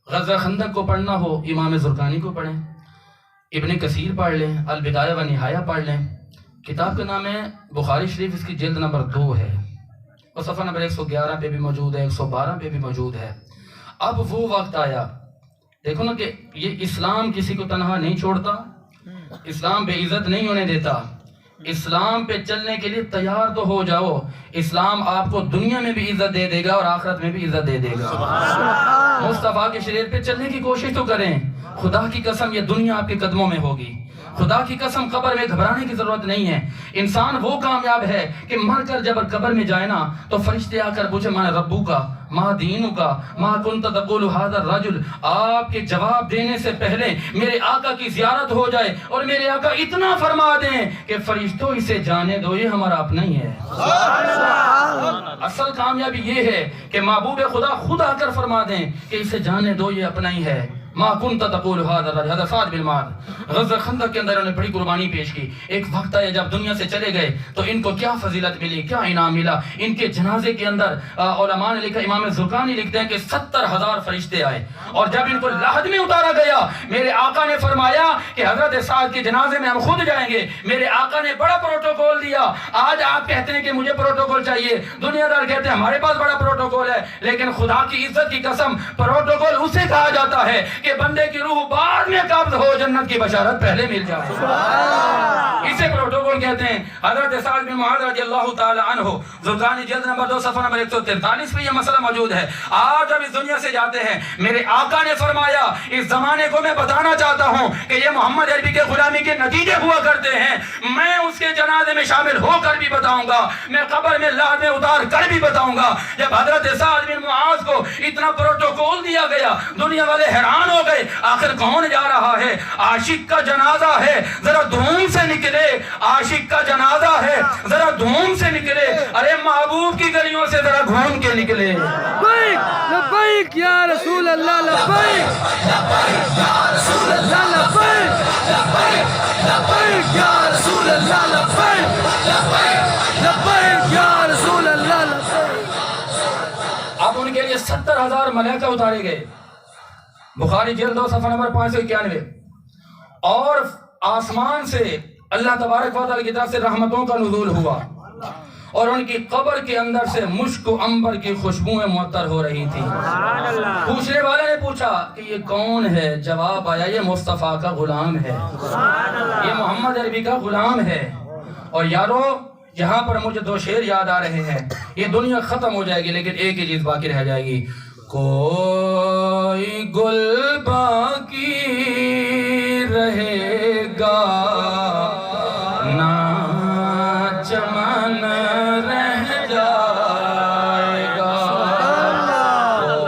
غزوہ خندق کو پڑھنا ہو امام زرقانی کو پڑھیں، ابن کثیر پڑھ لیں، البدایہ و نہایہ پڑھ لیں. کتاب کا نام ہے بخاری شریف، اس کی جلد نمبر 2 ہے اور صفحہ نمبر 111 پہ بھی موجود ہے، 112 پہ بھی موجود ہے. اب وہ وقت آیا، دیکھو نا کہ یہ اسلام کسی کو تنہا نہیں چھوڑتا، اسلام بے عزت نہیں ہونے دیتا. اسلام پہ چلنے کے لیے تیار تو ہو جاؤ، اسلام آپ کو دنیا میں بھی عزت دے دے گا اور آخرت میں بھی عزت دے دے گا. مصطفیٰ کے شریعت پہ چلنے کی کوشش تو کریں. خدا کی قسم یہ دنیا آپ کے قدموں میں ہوگی. خدا کی قسم قبر میں گھبرانے کی ضرورت نہیں ہے. انسان وہ کامیاب ہے کہ مر کر جب قبر میں جائے نا تو فرشتے آ کر پوچھے ما ربو کا، ما دینو کا، ما کنت تقول هذا الرجل. آپ کے جواب دینے سے پہلے میرے آقا کی زیارت ہو جائے اور میرے آقا اتنا فرما دیں کہ فرشتوں اسے جانے دو، یہ ہمارا اپنا ہی ہے. اصل کامیابی یہ ہے کہ محبوب خدا خود آ کر فرما دیں کہ اسے جانے دو، یہ اپنا ہی ہے. ما کنت تقول هذا الرجل، هذا سعد بن معاذ غزوہ خندق کے اندر انہوں نے بڑی قربانی پیش کی. ایک وقت آیا جب دنیا سے چلے گئے تو ان کو کیا فضیلت ملی، کیا انعام ملا. ان کے جنازے کے اندر علماء نے لکھا، امام زرقانی لکھتے ہیں کہ 70,000 فرشتے آئے اور جب ان کو لحد میں اتارا گیا میرے آقا نے فرمایا کہ حضرت سعد کے جنازے میں ہم خود جائیں گے. میرے آقا نے بڑا پروٹوکول دیا. آج آپ کہتے ہیں کہ مجھے پروٹوکول چاہیے، دنیا دار کہتے ہیں ہمارے پاس بڑا پروٹوکول ہے، لیکن خدا کی عزت کی قسم پروٹوکول اسے کہا جاتا ہے کہ بندے کی روح بعد میں قبض ہو، جنت کی بشارت پہلے مل جائے. اسے پروٹوکول کہتے ہیں. حضرت سعد بن معاذ رضی اللہ تعالی عنہ، زرقانی جلد نمبر 2 صفحہ نمبر 143 پہ یہ مسئلہ موجود ہے. آج جب اس دنیا سے جاتے ہیں میرے آقا نے فرمایا اس زمانے کو میں بتانا چاہتا ہوں کہ یہ محمد عربی کے غلامی کے نتیجے ہوا کرتے ہیں. میں اس کے جنازے میں شامل ہو کر بھی بتاؤں گا، میں قبر میں لحد میں اتار کر بھی بتاؤں گا. جب حضرت سعد بن معاذ کو اتنا پروٹوکول دیا گیا دنیا والے حیران ہو گئے. آخر کون جا رہا ہے؟ عاشق کا جنازہ ہے، ذرا دھوم سے نکلے. عاشق کا جنازہ ہے، ذرا دھوم سے نکلے. ارے محبوب کی گلیوں سے ذرا گھوم کے نکلے. لبیک لبیک یا رسول اللہ، لبیک لبیک یا رسول اللہ، لبیک لبیک لبیک یا رسول اللہ، لبیک لبیک لبیک یا رسول اللہ، لبیک. اب ان کے لیے 70,000 ملائکہ اتارے گئے. بخاری جلد 2 صفحہ نمبر 591. اور آسمان سے اللہ تبارک و تعالی کی طرف سے رحمتوں کا نزول ہوا اور ان کی قبر کے اندر سے مشک و عنبر کی خوشبوئیں معطر ہو رہی تھی. پوچھنے والے نے پوچھا کہ یہ کون ہے؟ جواب آیا یہ مصطفیٰ کا غلام ہے، یہ محمد عربی کا غلام ہے. اور یارو یہاں پر مجھے 2 شعر یاد آ رہے ہیں. یہ دنیا ختم ہو جائے گی لیکن ایک ہی چیز باقی رہ جائے گی. کوئی گل باقی رہے گا نہ چمن رہ جائے گا.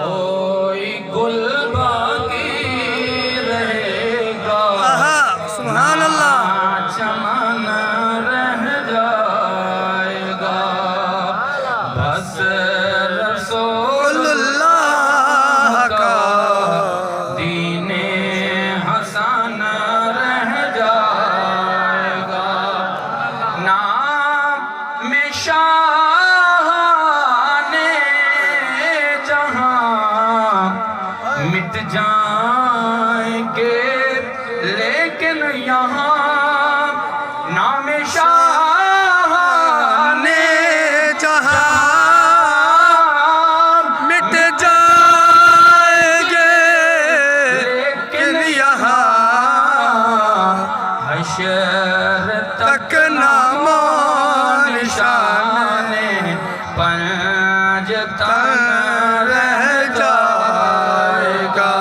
کوئی گل باقی رہے گا سبحان اللہ، چمن رہ جائے گا. بس رسول اللہ کا دین حسن رہ جائے گا. نام شاہان جہاں مٹ جائیں گے لیکن یہاں نام شاہان جہاں مٹ جائیں گے لیکن یہاں حشر تک نام و نشان پنج تن رہ جائے گا.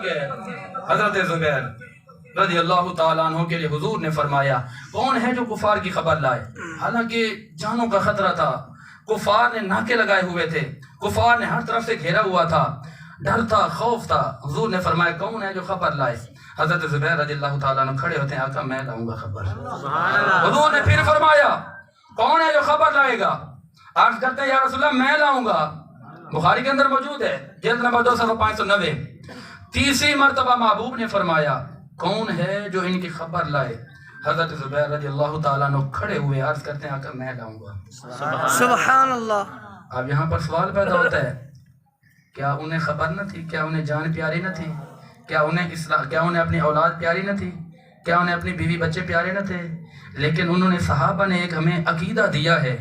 گئے۔ حضرت زبیر رضی اللہ تعالیٰ عنہ کے لیے حضور نے فرمایا کون ہے جو کفار کی خبر لائے؟ حالانکہ جانوں کا خطرہ تھا، کفار نے ناکے لگائے ہوئے تھے، کفار نے ہر طرف سے گھیرا ہوا تھا، ڈر تھا، خوف تھا۔ حضور نے فرمایا کون ہے جو خبر لائے؟ حضرت زبیر رضی اللہ تعالیٰ عنہ کھڑے ہوتے ہیں، آقا میں لاؤں گا خبر۔ حضور نے پھر فرمایا کون ہے جو خبر لائے گا؟ عرض کرتے ہیں یا رسول اللہ میں لاؤں گا، بخاری کے اندر موجود ہے، جلد نمبر 2 صفحہ 590۔ تیسری مرتبہ محبوب نے فرمایا کون ہے جو ان کی خبر لائے؟ حضرت زبیر رضی اللہ تعالیٰ عنہ کھڑے ہوئے عرض کرتے ہیں آقا میں لاؤں گا۔ سبحان اللہ۔ اب یہاں پر سوال پیدا ہوتا ہے کیا انہیں خبر نہ تھی؟ کیا انہیں جان پیاری نہ تھی؟ کیا انہیں اپنی اولاد پیاری نہ تھی؟ کیا انہیں اپنی بیوی بچے پیارے نہ تھے؟ لیکن انہوں نے صحابہ نے ایک ہمیں عقیدہ دیا ہے،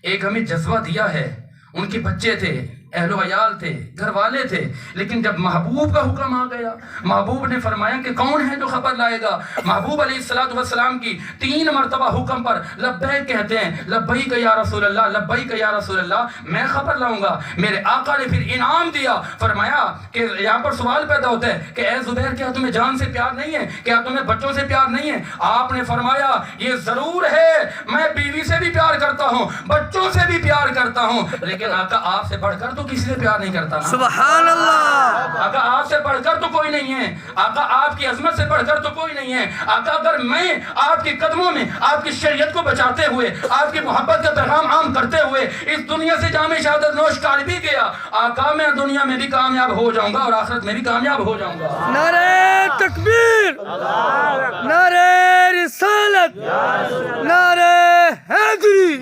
ایک ہمیں جذبہ دیا ہے۔ ان کے بچے تھے، اہل و عیال تھے، گھر والے تھے، لیکن جب محبوب کا حکم آ گیا، محبوب نے فرمایا کہ کون ہے جو خبر لائے گا؟ محبوب علیہ السلام کی 3 مرتبہ حکم پر لبیک کہتے ہیں، لبیک یا رسول اللہ، لبیک یا رسول اللہ، میں خبر لاؤں گا۔ میرے آقا نے پھر انعام دیا، فرمایا کہ یہاں پر سوال پیدا ہوتا ہے کہ اے زبیر کیا تمہیں جان سے پیار نہیں ہے؟ کیا تمہیں بچوں سے پیار نہیں ہے؟ آپ نے فرمایا یہ ضرور ہے، میں بیوی سے بھی پیار کرتا ہوں، بچوں سے بھی پیار کرتا ہوں، لیکن آقا آپ سے بڑھ کر تو کسی سے پیار نہیں کرتا نا۔ سبحان اللہ۔ آقا آپ سے بڑھ کر تو کوئی نہیں ہے، آقا آپ کی عظمت سے بڑھ کر تو کوئی نہیں ہے۔ آقا اگر میں آپ کے قدموں میں آپ کی شریعت کو بچاتے ہوئے، آپ کی محبت کا پیغام عام کرتے ہوئے اس دنیا سے جام شہادت نوش کر بھی گیا، آقا میں دنیا میں بھی کامیاب ہو جاؤں گا اور آخرت میں بھی کامیاب ہو جاؤں گا۔ نعرہ تکبیر، نعرہ رسالت، نعرہ حیدری۔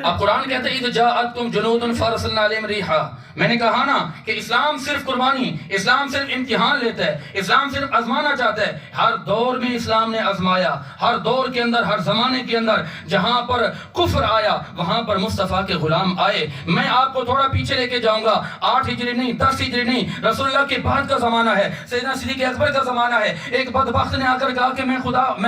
اب قرآن کہتا ہے اذ جاءتکم جنود فارسلنا علیہم ریحا۔ میں نے کہا نا کہ اسلام صرف قربانی، اسلام صرف امتحان لیتا ہے، اسلام صرف آزمانا چاہتا ہے۔ ہر دور میں اسلام نے آزمایا، ہر دور کے اندر، ہر زمانے کے اندر جہاں پر کفر آیا وہاں پر مصطفیٰ کے غلام آئے۔ میں آپ کو تھوڑا پیچھے لے کے جاؤں گا، 8 ہجری نہیں، 10 ہجری نہیں، رسول اللہ کے بعد کا زمانہ ہے، سیدنا صدیق اکبر کا زمانہ ہے۔ ایک بدبخت نے آ کر کہا کہ میں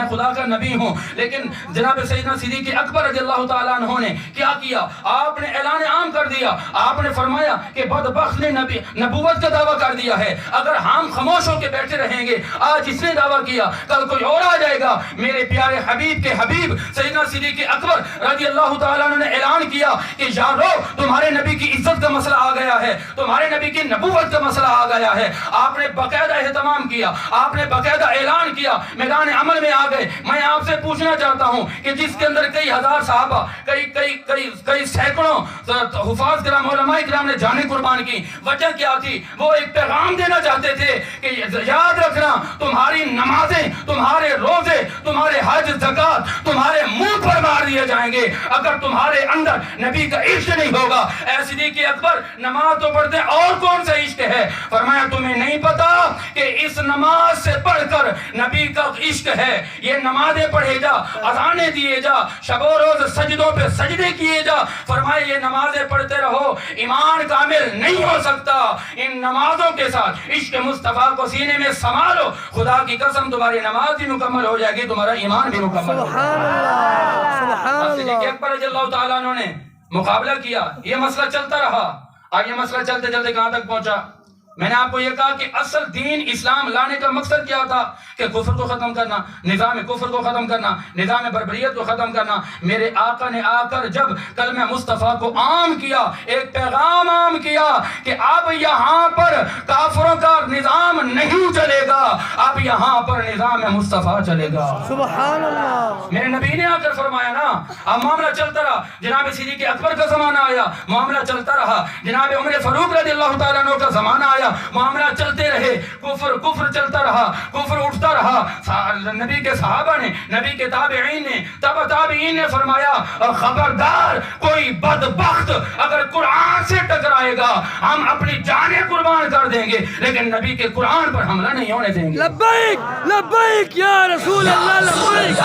خدا کا نبی ہوں، لیکن جناب سیدنا صدیق اکبر رضی اللہ تعالیٰ عنہ نے کیا کیا؟ آپ نے اعلان عام کر دیا، آپ نے فرمایا کہ بدبخت نے نبوت کا دعویٰ کر دیا ہے، اگر ہم خاموش ہو کے بیٹھے رہیں گے، آج اس نے دعویٰ کیا کل کوئی اور آ جائے گا۔ میرے پیارے حبیب کے حبیب سیدنا صدیق اکبر رضی اللہ تعالیٰ عنہ نے اعلان کیا کہ یارو تمہارے نبی کی عزت کا مسئلہ آ گیا ہے، تمہارے نبی کی نبوت کا مسئلہ آ گیا ہے۔ آپ نے باقاعدہ اہتمام کیا، آپ نے باقاعدہ اعلان کیا، میدان عمل میں آ گئے۔ میں آپ سے پوچھنا چاہتا ہوں کہ جس کے اندر کئی ہزار صحابہ، کئی سینکڑوں حفاظ کرام، علماء کرام نے جانیں قربان کی، وجہ کیا تھی؟ وہ ایک پیغام دینا چاہتے تھے کہ یاد رکھنا تمہاری نمازیں، تمہارے روزے، تمہارے حج زکات تمہارے منہ پر مار دیے جائیں گے اگر تمہارے اندر نبی کا عشق نہیں ہوگا۔ اے صدیق اکبر نماز تو پڑھتے اور کون سا عشق ہے؟ فرمایا تمہیں نہیں پتا کہ اس نماز سے پڑھ کر نبی کا عشق ہے؟ یہ نمازیں پڑھے جا، اذانیں دیے جا، شب و روز سجدوں پہ سجدے کیے جا۔ فرمایا یہ نمازیں پڑھتے رہو، ایمان کامل نہیں ہو سکتا۔ ان نمازوں کے ساتھ عشق مصطفیٰ کو سینے میں سما لو، خدا کی قسم تمہاری نماز بھی مکمل ہو جائے گی، تمہارا ایمان بھی مکمل ہو جائے گا۔ سبحان اللہ۔ صدیق اکبر رضی اللہ تعالیٰ عنہ نے مقابلہ کیا، یہ مسئلہ چلتا رہا۔ اب یہ مسئلہ چلتے چلتے کہاں تک پہنچا؟ میں نے آپ کو یہ کہا کہ اصل دین اسلام لانے کا مقصد کیا تھا؟ کہ کفر کو ختم کرنا، نظام کفر کو ختم کرنا، نظام بربریت کو ختم کرنا۔ میرے آقا نے آ کر جب کلمہ مصطفیٰ کو عام کیا، ایک پیغام عام کیا کہ اب یہاں پر کافروں کا نظام نہیں چلے گا، اب یہاں پر نظام مصطفیٰ چلے گا۔ سبحان اللہ۔ میرے نبی نے آ کر فرمایا نا، اب معاملہ چلتا رہا۔ جناب صدیق اکبر کا زمانہ آیا، معاملہ چلتا رہا۔ جناب عمر فاروق رضی اللہ تعالیٰ عنہ کا زمانہ آیا، معاملہ چلتے رہے۔ کفر چلتا رہا، کفر اٹھتا رہا۔ نبی کے صحابہ نے، نبی کے تابعین نے، تبع تابعین نے فرمایا خبردار کوئی بدبخت اگر قرآن سے ٹکرائے گا ہم اپنی جانیں قربان کر دیں گے، لیکن نبی کے قرآن پر حملہ نہیں ہونے دیں گے۔ لبیک لبیک یا رسول اللہ، لبیک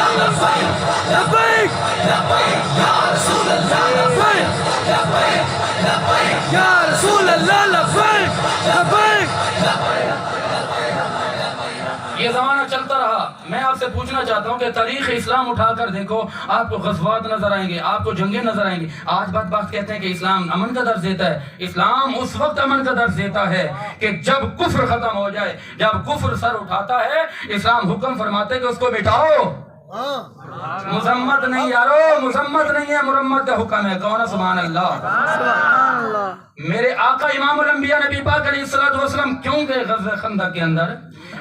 لبیک یا رسول اللہ، لبیک یا رسول اللہ، لبیک لبیک۔ یہ زمانہ چلتا رہا۔ میں آپ سے سے پوچھنا چاہتا ہوں کہ تاریخ اسلام اٹھا کر دیکھو، آپ کو غزوات نظر آئیں گے، آپ کو جنگیں نظر آئیں گی۔ آج بات کہتے ہیں کہ اسلام امن کا درس دیتا ہے۔ اسلام اس وقت امن کا درس دیتا ہے کہ جب کفر ختم ہو جائے، جب کفر سر اٹھاتا ہے، اسلام حکم فرماتے ہے کہ اس کو مٹاؤ۔ مذمت نہیں یارو، مذمت نہیں ہے، مرمت کا حکم ہے۔ کون ہے؟ سبحان اللہ۔ میرے آقا امام الانبیاء نبی پاک علیہ الصلوۃ والسلام کیوں گئے غزوہ خندق کے اندر؟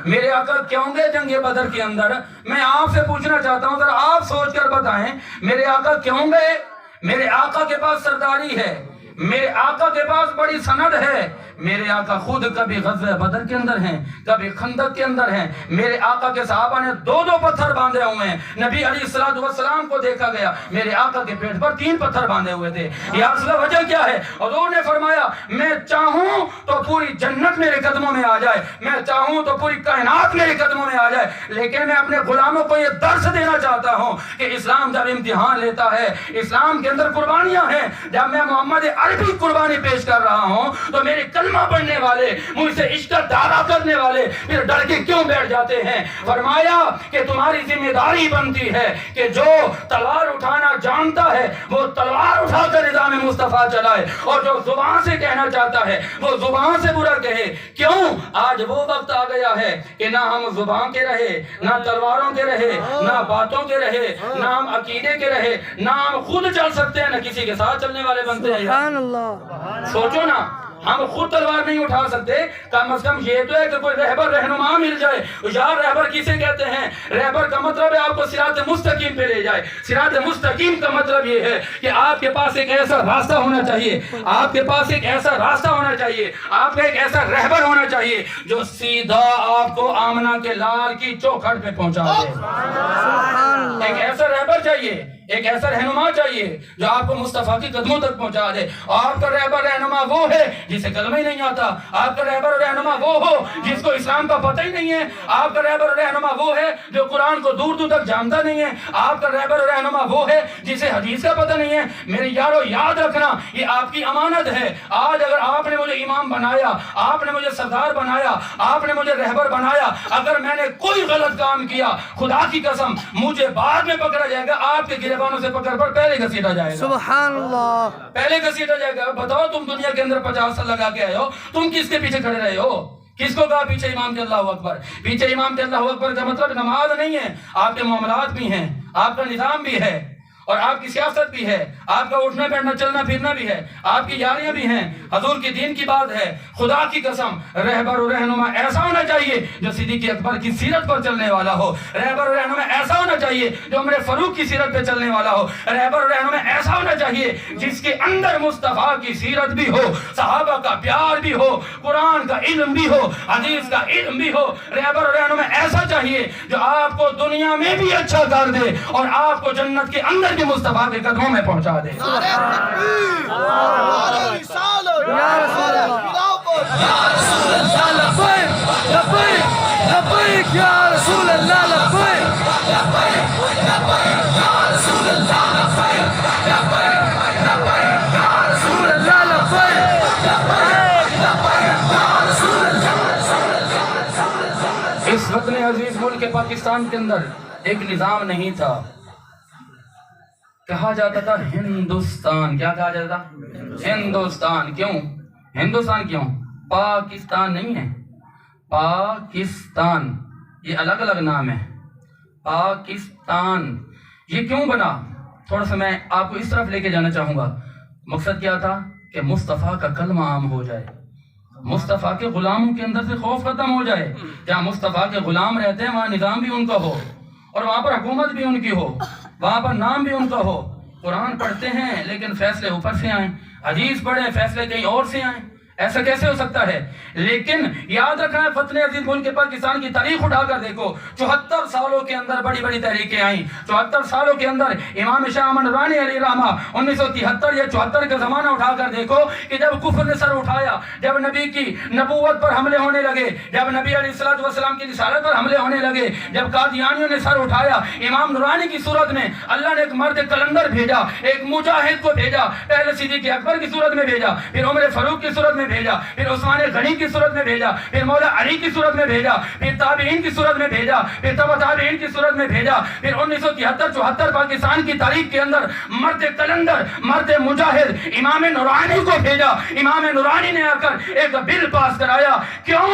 میرے آقا کیوں گئے جنگ بدر کے اندر؟ میں آپ سے پوچھنا چاہتا ہوں، ذرا آپ سوچ کر بتائیں، میرے آقا کیوں گئے؟ میرے آقا کے پاس سرداری ہے، میرے آقا کے پاس بڑی سند ہے۔ میرے آقا خود کبھی غزوہ بدر کے اندر ہیں، کبھی خندق کے اندر ہیں۔ میرے آقا کے صحابہ نے دو پتھر باندھے ہوئے ہیں۔ نبی علیہ الصلوۃ والسلام کو دیکھا گیا، میرے آقا کے پیٹ پر 3 پتھر باندھے ہوئے تھے۔ یا رسول اللہ وجہ کیا ہے؟ حضور نے فرمایا میں چاہوں تو پوری جنت میرے قدموں میں آ جائے، میں چاہوں تو پوری کائنات میرے قدموں میں آ جائے، لیکن میں اپنے غلاموں کو یہ درس دینا چاہتا ہوں کہ اسلام جب امتحان لیتا ہے، اسلام کے اندر قربانیاں ہیں۔ جب میں محمد عربی قربانی پیش کر رہا ہوں تو میرے کلمہ پڑھنے والے، مجھ سے عشق کا دعویٰ کرنے والے پھر ڈر کے کیوں بیٹھ جاتے ہیں؟ فرمایا کہ تمہاری ذمہ داری بنتی ہے کہ جو تلوار اٹھانا جانتا ہے وہ تلوار اٹھا کر نظام مصطفیٰ چلائے، اور جو زبان سے کہنا چاہتا ہے وہ زبان سے برا کہے۔ کیوں؟ آج وہ وقت آ گیا ہے کہ نہ ہم زبان کے رہے، نہ تلواروں کے رہے، نہ باتوں کے رہے، نہ ہم عقیدے کے رہے، نہ ہم خود چل سکتے ہیں، نہ کسی کے ساتھ چلنے والے بنتے ہیں۔ سبحان اللہ۔ سوچو نا، ہم خود تلوار نہیں اٹھا سکتے، کم از کم یہ تو ہے کہ کوئی رہبر رہنما مل جائے۔ یار رہبر کسے کہتے ہیں؟ رہبر کا مطلب ہے آپ کو صراط مستقیم پہ لے جائے۔ صراط مستقیم کا مطلب یہ ہے کہ آپ کے پاس ایک ایسا راستہ ہونا چاہیے، آپ کے پاس ایک ایسا راستہ ہونا چاہیے، آپ کا ایک ایسا رہبر ہونا چاہیے جو سیدھا آپ کو آمنہ کے لال کی چوکھٹ پہ پہنچا دے۔ ایک ایسا رہبر چاہیے، ایک ایسا رہنما چاہیے جو آپ کو مصطفیٰ کی قدموں تک پہنچا دے۔ آپ کا رہبر رہنما وہ ہے جسے کلمہ ہی نہیں آتا، آپ کا رہبر رہنما وہ ہو جس کو اسلام کا پتہ ہی نہیں ہے، آپ کا رہبر رہنما وہ ہے جو قرآن کو دور دور تک جانتا نہیں ہے، آپ کا رہبر رہنما وہ ہے جسے حدیث کا پتہ نہیں ہے۔ میرے یارو یاد رکھنا، یہ آپ کی امانت ہے۔ آج اگر آپ نے مجھے امام بنایا، آپ نے مجھے سردار بنایا، آپ نے مجھے رہبر بنایا، اگر میں نے کوئی غلط کام کیا، خدا کی قسم مجھے بعد میں پکڑا جائے گا، آپ کے گریبانوں سے پکڑ پر پہلے گھسیٹا جائے گا۔ سبحان اللہ۔ پہلے گھسیٹا جائے گا۔ بتاؤ تم دنیا کے اندر 50 سال لگا کے آئے ہو، تم کس کے پیچھے کھڑے رہے ہو؟ کس کو کہا پیچھے امام کے اللہ اکبر؟ پیچھے امام کے اللہ اکبر کا مطلب نماز نہیں ہے، آپ کے معاملات بھی ہیں، آپ کا نظام بھی ہے، اور آپ کی سیاست بھی ہے، آپ کا اٹھنا بیٹھنا چلنا پھرنا بھی ہے، آپ کی یاریاں بھی ہیں، حضور کی دین کی بات ہے۔ خدا کی قسم رہبر و رہنما ایسا ہونا چاہیے جو صدیق اکبر کی سیرت پر چلنے والا ہو، رہبر و رہنما ایسا ہونا چاہیے جو عمر فاروق کی سیرت پہ چلنے والا ہو، رہبر و رہنما ایسا ہونا چاہیے جس کے اندر مصطفیٰ کی سیرت بھی ہو، صحابہ کا پیار بھی ہو، قرآن کا علم بھی ہو، حدیث کا علم بھی ہو۔ رہبر و رہنما ایسا چاہیے جو آپ کو دنیا میں بھی اچھا کر دے اور آپ کو جنت کے اندر بھی مصطفیٰ کے قدموں میں پہنچا دے۔ لبیک یا رسول اللہ، لبیک یا رسول اللہ، اس وطن عزیز ملک پاکستان کے اندر ایک نظام نہیں تھا، کہا جاتا تھا ہندوستان۔ کیا کہا جاتا تھا؟ ہندوستان۔ کیوں ہندوستان؟ کیوں؟ پاکستان نہیں ہے، پاکستان یہ الگ الگ نام ہے۔ پاکستان یہ کیوں بنا؟ تھوڑا سا میں آپ کو اس طرف لے کے جانا چاہوں گا۔ مقصد کیا تھا؟ کہ مصطفیٰ کا کلمہ عام ہو جائے، مصطفیٰ کے غلاموں کے اندر سے خوف ختم ہو جائے۔ جہاں مصطفیٰ کے غلام رہتے ہیں وہاں نظام بھی ان کا ہو، اور وہاں پر حکومت بھی ان کی ہو، وہاں پر نام بھی ان کا ہو۔ قرآن پڑھتے ہیں لیکن فیصلے اوپر سے آئیں، حدیث پڑھیں فیصلے کہیں اور سے آئیں، ایسا کیسے ہو سکتا ہے؟ لیکن یاد رکھنا ہے وطن عزیز ملک پاکستان کی تاریخ اٹھا کر دیکھو، 74 سالوں کے اندر بڑی بڑی تحریکیں آئیں۔ 74 سالوں کے اندر امام شاہ احمد نورانی علیہ رحمہ 1973 یا 74 کا زمانہ اٹھا کر دیکھو کہ جب کفر نے سر اٹھایا، جب نبی کی نبوت پر حملے ہونے لگے، جب نبی علیہ السلام کی رسالت پر حملے ہونے لگے، جب قادیانیوں نے سر اٹھایا، امام نورانی کی صورت میں اللہ نے ایک مرد کلندر بھیجا، ایک مجاہد کو بھیجا، پہلے صدیق اکبر کی صورت میں بھیجا، پھر عمر فاروق کی صورت میں میں بھیجا، پھر عثمان غنی کی صورت میں بھیجا، پھر مولا علی کی صورت میں بھیجا، پھر تابعین کی صورت میں بھیجا، پھر تبع تابعین کی صورت میں بھیجا، پھر 1973-74 پاکستان کی تاریخ کے اندر مرد کلندر، مرد مجاہد امام نورانی کو بھیجا۔ امام نورانی نے آ کر ایک بل پاس کرایا، کیوں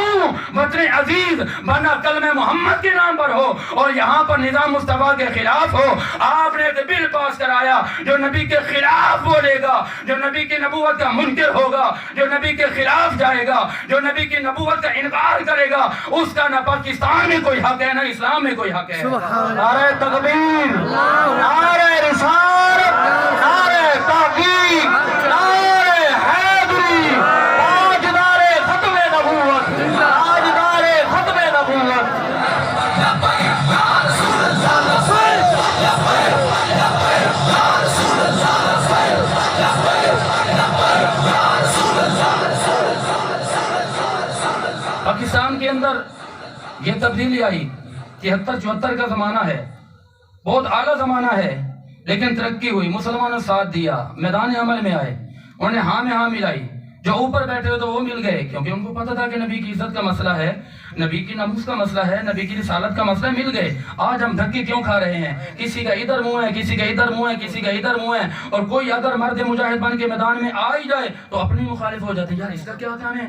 وطن عزیز بنا کلمہ محمد کے نام پر ہو اور یہاں پر نظام مصطفیٰ کے خلاف ہو۔ آپ نے ایک بل پاس کرایا، جو نبی کے خلاف بولے گا، جو نبی کی نبوت کا منکر ہوگا، جو نبی کے خلاف جائے گا، جو نبی کی نبوت کا انکار کرے گا، اس کا نہ پاکستان میں کوئی حق ہے نہ اسلام میں کوئی حق ہے۔ نعرہ تکبیر، نعرہ رسالت، نعرہ تحقیق، نعرہ حیدری، تاجدار ختم نبوت، تاجدار ختم نبوت۔ پاکستان کے اندر یہ تبدیلی آئی، 73-74 کا زمانہ ہے، بہت اعلیٰ زمانہ ہے، لیکن ترقی ہوئی، مسلمانوں نے ساتھ دیا، میدان عمل میں آئے، انہوں نے ہاں میں ہاں ملائی۔ جو اوپر بیٹھے ہوئے تو وہ مل گئے، کیونکہ ان کو پتا تھا کہ نبی کی عزت کا مسئلہ ہے، نبی کی ناموس کا مسئلہ ہے، نبی کی رسالت کا مسئلہ، مل گئے۔ آج ہم دھکے کیوں کھا رہے ہیں؟ کسی کا ادھر منہ ہے، کسی کا ادھر منہ ہے، کسی کا ادھر منہ ہے، اور کوئی اگر مرد مجاہد بن کے میدان میں آ ہی جائے تو اپنی مخالف ہو جاتے ہیں، یار اس کا کیا کام ہے،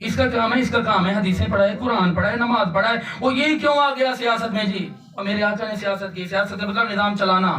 اس کا کام ہے، اس کا کام ہے حدیثیں پڑھائے، قرآن پڑھائے، نماز پڑھائے، وہ یہی کیوں آ گیا سیاست میں جی؟ اور میرے آقا نے سیاست کی، سیاست کا مطلب نظام چلانا،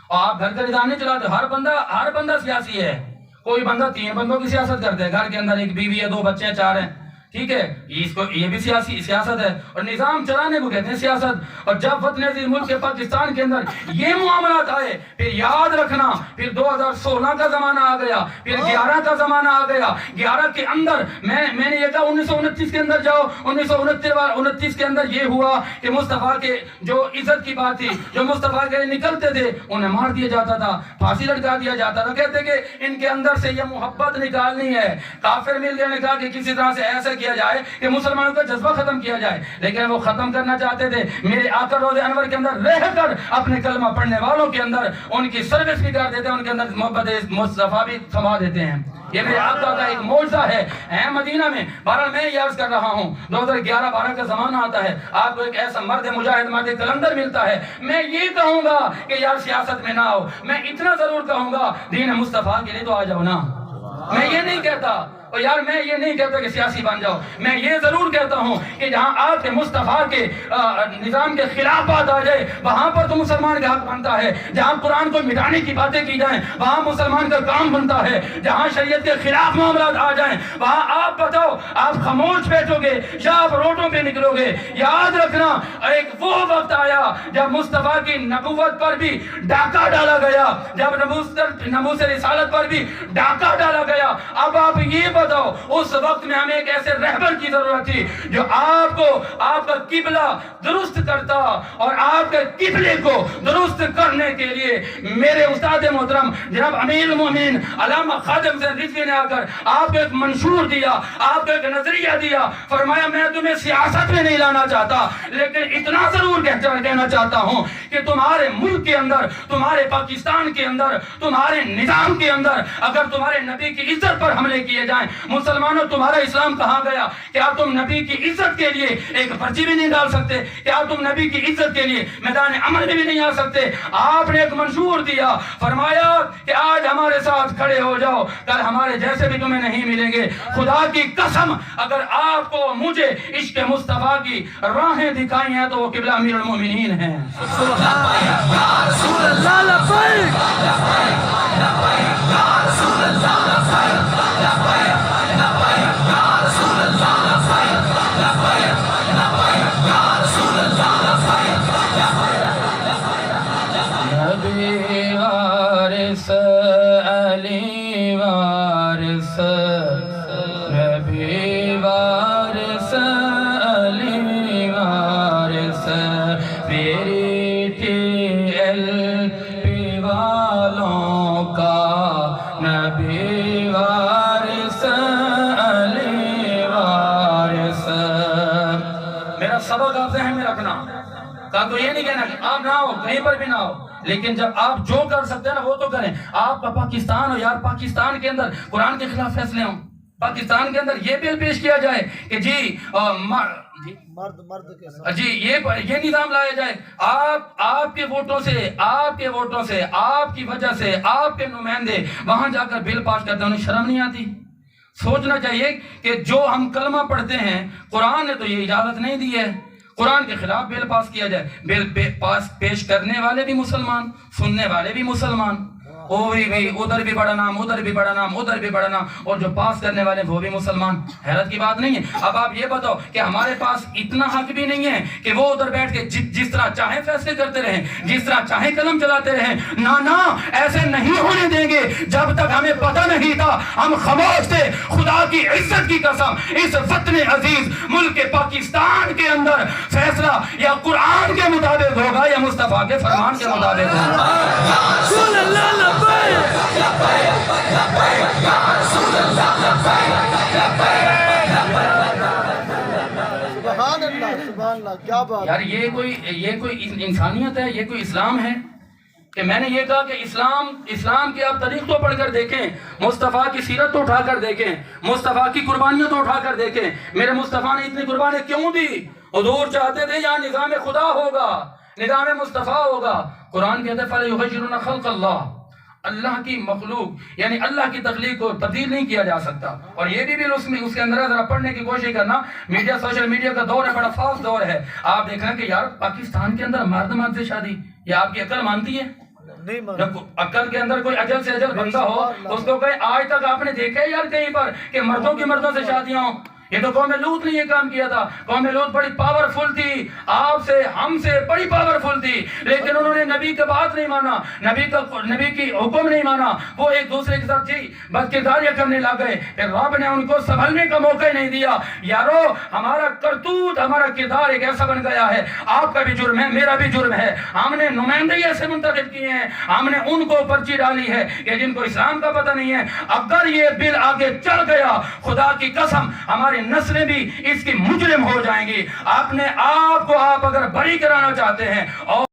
اور آپ گھر کا نظام نہیں چلاتے، ہر بندہ سیاسی ہے۔ کوئی بندہ 3 بندوں کی سیاست کرتے ہیں، گھر کے اندر 1 بیوی ہے، 2 بچے ہیں، 4 ہیں، ٹھیک ہے، یہ بھی سیاست ہے، اور نظام چلانے کو کہتے ہیں سیاست۔ اور جب وطن عزیز ملک پاکستان کے اندر یہ معاملات آئے، پھر یاد رکھنا، پھر 2016 کا زمانہ آ گیا، پھر 11 کا زمانہ آ گیا۔ 11 کے اندر میں نے یہ کہا 1929 کے اندر جاؤ، 1929 کے اندر یہ ہوا کہ مصطفیٰ کے جو عزت کی بات تھی، جو مصطفیٰ کے نکلتے تھے انہیں مار دیا جاتا تھا، پھانسی لٹکا دیا جاتا تھا، کہتے کہ ان کے اندر سے یہ محبت نکالنی ہے۔ کافر مل گئے نے کہا کہ کسی طرح سے ایسا کیا جائے کہ مسلمانوں کا جذبہ ختم کیا جائے، لیکن وہ ختم کرنا چاہتے تھے۔ میرے آقا روض انور کے اندر رہ کر اپنے کلمہ پڑھنے والوں کے اندر ان کی سروس بھی کر دیتے ہیں، ان کے اندر محبت مصطفیٰ بھی سما دیتے ہیں۔ یہ میرے آقا کا ایک معجزہ ہے مدینہ میں۔ بہرحال میں یہ عرض کر رہا ہوں، 2011-12 کا زمانہ آتا ہے، آپ کو ایک ایسا مرد مجاہد، مرد کلندر ملتا ہے۔ میں یہ کہوں گا کہ یار سیاست میں نہ آؤ، میں اتنا ضرور کہوں گا دین مصطفیٰ کے لیے تو آ جاؤ نا۔ میں یہ نہیں کہتا، اور یار میں یہ نہیں کہتا کہ سیاسی بن جاؤ، میں یہ ضرور کہتا ہوں کہ جہاں آپ کے مصطفیٰ کے نظام کے خلاف بات آ جائے وہاں پر تو مسلمان کا حق بنتا ہے۔ جہاں قرآن کو مٹانے کی باتیں کی جائیں وہاں مسلمان کا کام بنتا ہے۔ جہاں شریعت کے خلاف معاملات آ جائیں وہاں آپ بتاؤ آپ خاموش بیٹھو گے یا آپ روڈوں پہ نکلو گے؟ یاد رکھنا ایک وہ وقت آیا جب مصطفیٰ کی نبوت پر بھی ڈاکہ ڈالا گیا، جب ناموس رسالت پر بھی ڈاکہ ڈالا گیا۔ اب آپ یہ بتاؤ اس وقت میں ہمیں ایک ایسے رہبر کی ضرورت تھی جو آپ کو آپ کا قبلہ درست کرتا، اور آپ کے قبلے کو درست کرنے کے لیے میرے استاد محترم جناب امیر المومنین علامہ خادم حسین رضوی نے آ کر آپ کو ایک منشور دیا، آپ کو ایک نظریہ دیا، فرمایا میں تمہیں سیاست میں نہیں لانا چاہتا، لیکن اتنا ضرور کہنا چاہتا ہوں کہ تمہارے ملک کے اندر، تمہارے پاکستان کے اندر، تمہارے نظام کے اندر اگر تمہارے نبی کی عزت پر حملے کیے جائیں، مسلمانوں تمہارا اسلام کہاں گیا؟ کیا تم نبی کی عزت کے لیے ایک پرچی بھی نہیں ڈال سکتے؟ کیا تم نبی کی عزت کے لیے میدان عمل میں بھی نہیں آ سکتے؟ آپ نے ایک منشور دیا، فرمایا کہ آج ہمارے ساتھ کھڑے ہو جاؤ، کل ہمارے جیسے بھی تمہیں نہیں ملیں گے۔ خدا کی قسم اگر آپ کو مجھے عشق مصطفیٰ کی راہیں دکھائی ہیں تو وہ قبلہ امیر المومنین ہیں۔ رسول اللہ لبیک یا رسول اللہ نبی وارث علی وارث، نبی وارث علی وارث، میری TLP والوں کا نبی وارث علی وارث۔ میرا سبق آپ ذہن میں رکھنا، کہا تو یہ نہیں کہنا کہ آپ نہ ہو، کہیں پر بھی نہ ہو، لیکن جب آپ جو کر سکتے ہیں نا وہ تو کریں۔ آپ کا پاکستان ہو یار، پاکستان کے اندر قرآن کے خلاف فیصلے ہوں، پاکستان کے اندر یہ بل پیش کیا جائے کہ جی یہ نظام لایا جائے، آپ کے ووٹوں سے، آپ کی وجہ سے آپ کے نمائندے وہاں جا کر بل پاس کرتے ہیں، انہیں شرم نہیں آتی؟ سوچنا چاہیے کہ جو ہم کلمہ پڑھتے ہیں قرآن نے تو یہ اجازت نہیں دی ہے، قرآن کے خلاف بل پاس کیا جائے۔ بل پاس پیش کرنے والے بھی مسلمان، سننے والے بھی مسلمان، ادھر بھی بڑا نام، ادھر بھی بڑا نام، ادھر بھی بڑا نام، اور جو پاس کرنے والے وہ بھی مسلمان۔ حیرت کی بات نہیں ہے؟ اب آپ یہ بتاؤ کہ ہمارے پاس اتنا حق بھی نہیں ہے کہ وہ ادھر بیٹھ کے جس طرح چاہیں فیصلے کرتے رہیں، جس طرح چاہیں قلم چلاتے رہیں؟ نہ ایسے نہیں ہونے دیں گے۔ جب تک ہمیں پتہ نہیں تھا ہم خاموش تھے۔ خدا کی عزت کی قسم، اس وطن عزیز ملک پاکستان کے اندر فیصلہ یا قرآن کے مطابق ہوگا یا مصطفیٰ کے فرمان کے مطابق ہوگا۔ سبحان اللہ کیا بات یار یہ کوئی انسانیت ہے؟ یہ کوئی اسلام ہے؟ کہ میں نے یہ کہا کہ اسلام کے آپ تاریخ تو پڑھ کر دیکھیں، مصطفیٰ کی سیرت تو اٹھا کر دیکھیں، مصطفیٰ کی قربانیاں تو اٹھا کر دیکھیں۔ میرے مصطفیٰ نے اتنی قربانیاں کیوں دی؟ حضور چاہتے تھے یہاں نظام خدا ہوگا، نظام مصطفیٰ ہوگا۔ قرآن کہتا ہے فَلَيُغَيِّرُنَّ خَلْقَ اللَّهِ، اللہ کی مخلوق یعنی اللہ کی تخلیق کو تبدیل نہیں کیا جا سکتا۔ اور یہ بھی اس کے اندر ذرا پڑھنے کی کوشش کرنا، سوشل میڈیا کا دور ہے، بڑا فاسٹ دور ہے۔ آپ دیکھ رہے ہیں کہ یار پاکستان کے اندر مرد سے شادی، یہ آپ کی عقل مانتی ہے؟ جب عقل کے اندر کوئی اجل سے اجل بندہ ہو، اس کو کہے آج تک آپ نے دیکھا ہے یار کہیں پر کہ مردوں کی مردوں سے شادیاں ہوں؟ یہ تو قوم لوط نے یہ کام کیا تھا۔ قوم لوط بڑی پاورفل تھی، آپ سے ہم سے بڑی پاورفل تھی، لیکن انہوں نے نبی کی بات نہیں مانا، نبی کی حکم نہیں مانا، وہ ایک دوسرے کے ساتھ بد کرداریاں کرنے لگ گئے، پھر رب نے ان کو سنبھلنے کا موقع ہی نہیں دیا۔ یارو ہمارا کرتوت، ہمارا کردار ایک ایسا بن گیا ہے، آپ کا بھی جرم ہے، میرا بھی جرم ہے، ہم نے نمائندے ایسے منتخب کیے ہیں، ہم نے ان کو پرچی ڈالی ہے کہ جن کو اسلام کا پتہ نہیں ہے۔ اگر یہ بل آگے چل گیا، خدا کی قسم ہمارے نسلیں بھی اس کی مجرم ہو جائیں گی۔ آپ اگر بری کرانا چاہتے ہیں اور